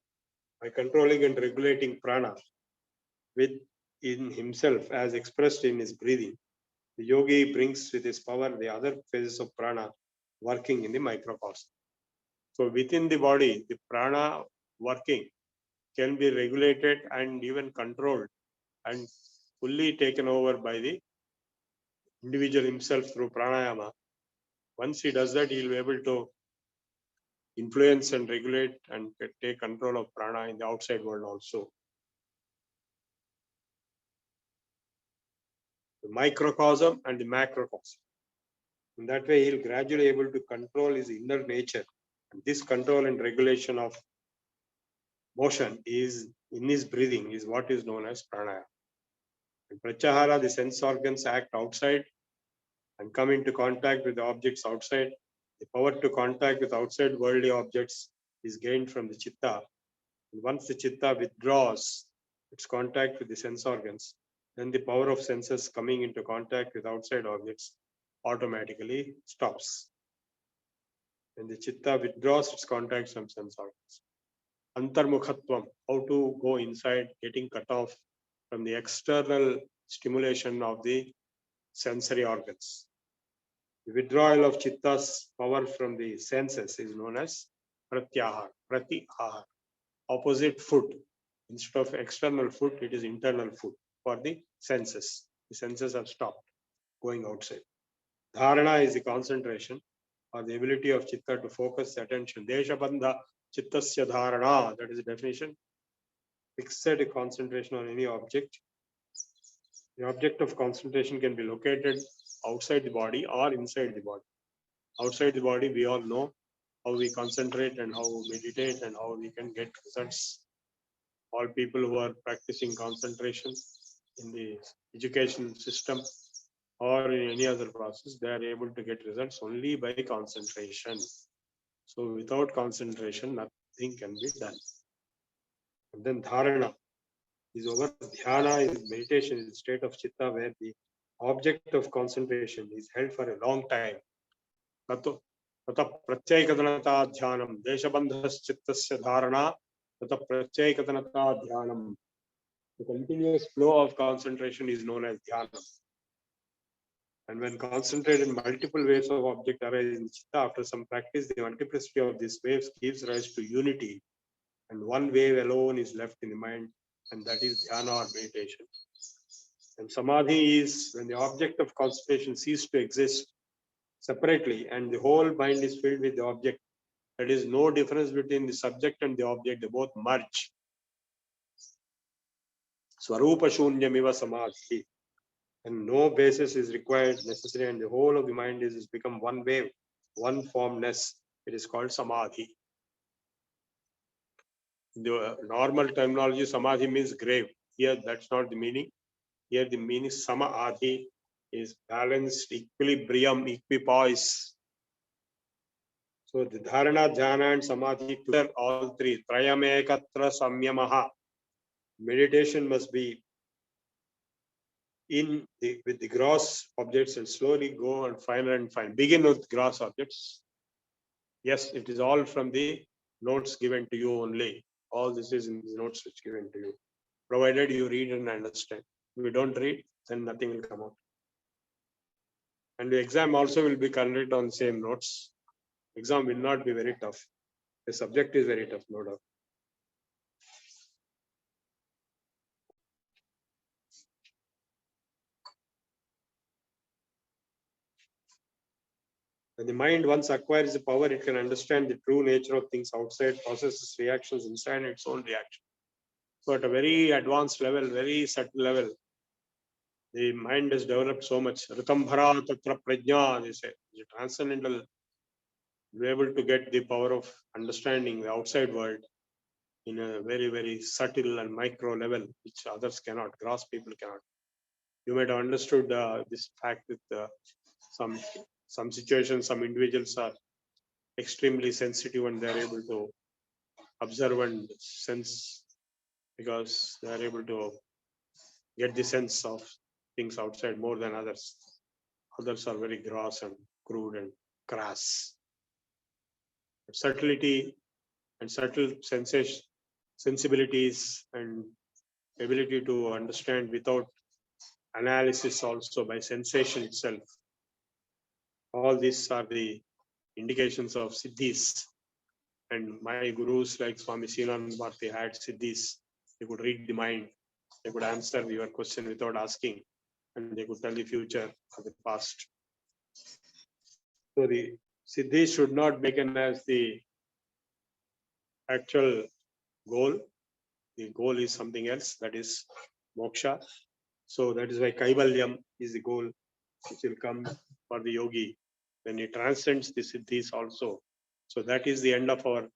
By controlling and regulating prana within himself as expressed in his breathing, the yogi brings with his power the other phases of prana working in the microcosm. So within the body, the prana working can be regulated and even controlled and fully taken over by the individual himself through pranayama. Once he does that, he will be able to influence and regulate and take control of prana in the outside world also. The microcosm and the macrocosm. In that way, he'll gradually able to control his inner nature. And this control and regulation of motion is in his breathing is what is known as pranayama. In pratyahara, the sense organs act outside and come into contact with the objects outside. The power to contact with outside worldly objects is gained from the chitta. And once the chitta withdraws its contact with the sense organs, then the power of senses coming into contact with outside objects automatically stops. When the chitta withdraws its contact from sense organs. Antarmukhatvam, how to go inside, getting cut off from the external stimulation of the sensory organs. The withdrawal of chitta's power from the senses is known as pratyahar, pratihar, opposite food. Instead of external food, it is internal food for the senses. The senses have stopped going outside. Dharana is the concentration or the ability of chitta to focus attention. Deshabandha chittasya dharana, that is the definition. Fixed concentration on any object. The object of concentration can be located outside the body or inside the body. Outside the body, we all know how we concentrate and how we meditate and how we can get results. All people who are practicing concentration in the education system or in any other process, they are able to get results only by concentration. So without concentration, nothing can be done. And then dharana is over. Dhyana is meditation, is a state of chitta where the object of concentration is held for a long time. Tata pratyayikadanata dhyanam, deshabandhaschittasya dharana, tata pratyayikadanata dhyanam. The continuous flow of concentration is known as dhyana. And when concentrated, multiple waves of object arise in chitta. After some practice, the multiplicity of these waves gives rise to unity. And one wave alone is left in the mind, and that is dhyana or meditation. And samadhi is when the object of concentration ceases to exist separately and the whole mind is filled with the object. There is no difference between the subject and the object, they both merge. Swarupa shunyamiva samadhi. And no basis is required, necessary, and the whole of the mind is become one wave, one formness. It is called samadhi. The normal terminology, samadhi means grave. Here, that's not the meaning. Here, the meaning samadhi is balanced, equilibrium, equipoise. So the dharana, jhana, and samadhi, clear all three. Trayam ekatra samyamaha. Meditation must be with the gross objects and slowly go and fine. Begin with gross objects. Yes, it is all from the notes given to you only. All this is in the notes which given to you. Provided you read and understand. If you don't read, then nothing will come out. And the exam also will be conducted on the same notes. Exam will not be very tough. The subject is very tough, no doubt. When the mind once acquires the power, it can understand the true nature of things outside, processes reactions inside its own reaction. So at a very advanced level, very subtle level, the mind has developed so much. Ritambhara tatra prajna, they say, the transcendental, we're able to get the power of understanding the outside world in a very, very subtle and micro level, which others cannot grasp, people cannot. You might have understood this fact with some situations, some individuals are extremely sensitive and they are able to observe and sense because they are able to get the sense of things outside more than others. Others are very gross and crude and crass. But subtlety and subtle sensation, sensibilities and ability to understand without analysis also by sensation itself. All these are the indications of siddhis. And my gurus like Swami Silanand Bharti had siddhis. They could read the mind. They could answer your question without asking. And they could tell the future or the past. So the siddhis should not be taken as the actual goal. The goal is something else, that is moksha. So that is why Kaivalyam is the goal which will come for the yogi when he transcends the siddhis also. So that is the end of our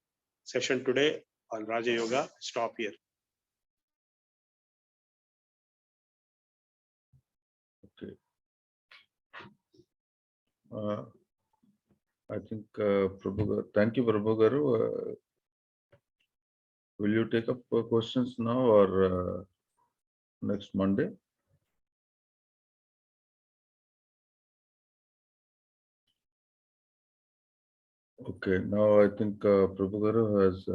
session today on Raja Yoga. Stop here. Okay. I think Prabhu Garu, thank you, Prabhu Garu. Will you take up questions now or next Monday? Okay, now I think Prabhu Garu has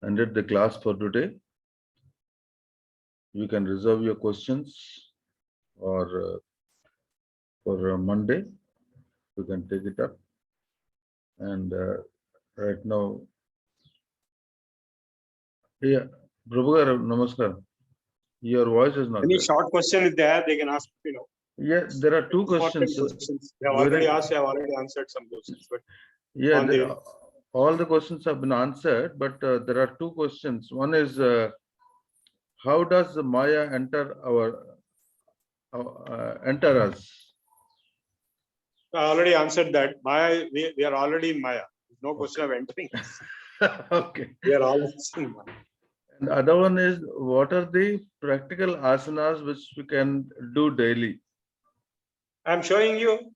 ended the class for today. You can reserve your questions or for Monday, you can take it up. And right now, yeah, Prabhu Garu, namaskar. Your voice is not Any there. short question if they have, they can ask, you know. Yeah, there are two questions. They have already asked, I have already answered some questions. But yeah, all the questions have been answered, but there are two questions. One is, how does the Maya enter enter us? I already answered that. Maya, we are already in Maya. No question of entering. Okay. We are already in Maya. And the other one is, what are the practical asanas which we can do daily? I'm showing you.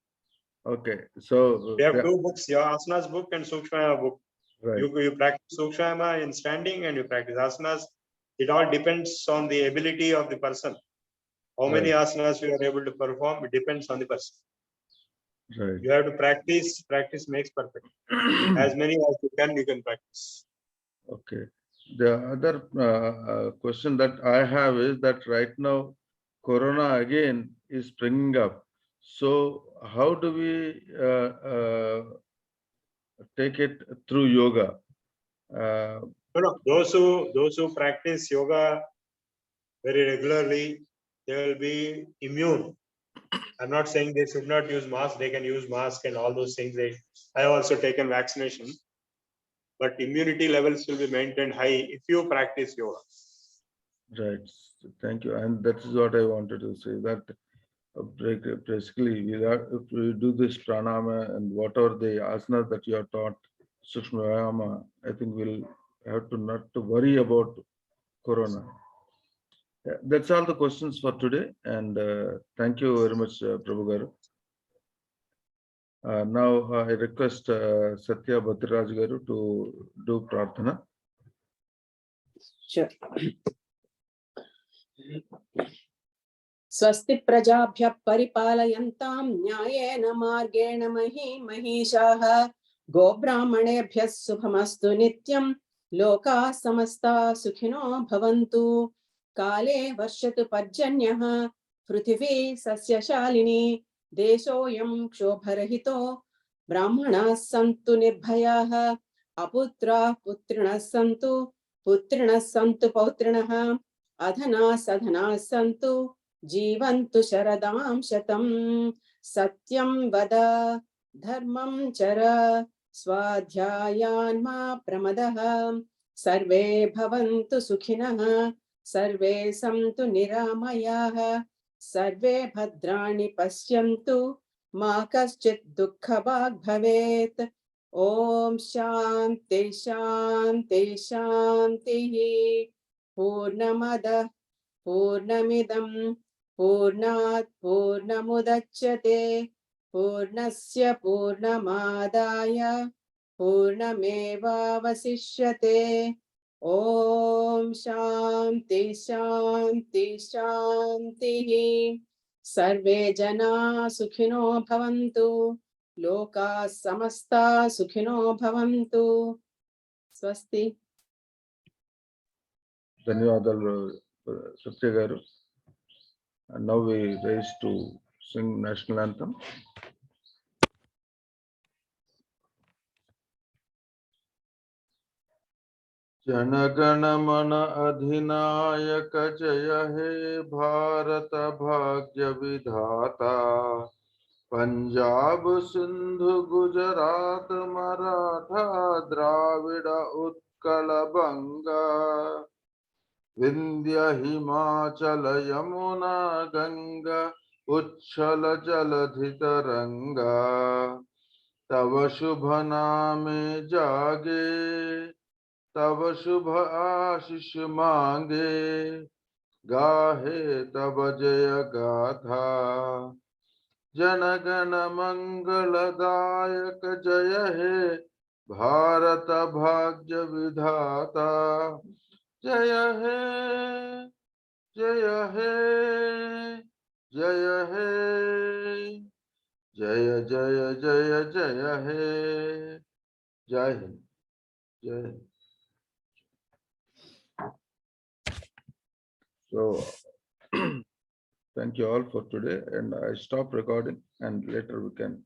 Okay, so We have two books, your asanas book and Sukshmayama book. right. You practice Sukshmayama in standing and you practice asanas. It all depends on the ability of the person. How many asanas you are able to perform, it depends on the person. Right. You have to practice, practice makes perfect. As many as you can practice. Okay. The other question that I have is that right now, Corona again is springing up. So how do we take it through yoga? No, those who practice yoga very regularly, they will be immune. I'm not saying they should not use mask. They can use mask and all those things. I have also taken vaccination, but immunity levels will be maintained high if you practice yoga. Right. Thank you. And that is what I wanted to say, that basically if we do this pranayama and whatever the asanas that you are taught, Sukshmayama, I think we'll have to not to worry about Corona. Yeah, that's all the questions for today. And thank you very much, Prabhu Garu. Now I request Satya Bhatraj Garu to do prarthana. Sure. स्वस्ति प्रजाभ्यः परिपालयन्तां न्यायेन मार्गेण महीषाः गोब्राह्मणेभ्यः शुभमस्तु नित्यं लोकाः समस्ताः सुखिनो भवन्तु काले वर्षतु पर्जन्यः पृथिवी सस्यशालिनी देशोऽयं क्षोभरहितो ब्राह्मणाः सन्तु निर्भयाः अपुत्राः पुत्रिणः सन्तु पौत्रिणः अधनाः सधनाः सन्तु जीवन्तु शरदां शतम् सत्यं वद धर्मं चर स्वाध्यायान् मा प्रमदः सर्वे भवन्तु सुखिनः सर्वे सन्तु निरामयाः सर्वे भद्राणि पश्यन्तु मा कश्चित् दुःखभाग् भवेत् ॐ शान्ति शान्ति शान्तिः पूर्णमदः पूर्णमिदं पूर्णात् पूर्णमुदच्यते पूर्णस्य पूर्णमादाय पूर्णमेवावशिष्यते ॐ शान्ति शान्ति शान्तिः सर्वे जना सुखिनो भवन्तु लोकाः समस्ता सुखिनो भवन्तु स्वस्ति ధన్యవాదాలు సత్య గారు. And now we raise to sing national anthem. जनगण मन अधिनायक जय हे भारत भाग्य विधाता पंजाब सिंधु गुजरात मराठा द्राविड उत्कल बंगा विंध्य हिमाचल यमुना गंगा उच्छल जलधि तरंगा तव शुभ नामे जागे तव शुभ आशीष मांगे गाहे तब जय गाथा जनगण मंगलदायक जय हे भारत भाग्य विधाता जय हे जय हे जय हे जय जय जय जय हे जय हिंद जय Hind. So thank you all for today, and I stop recording and later we can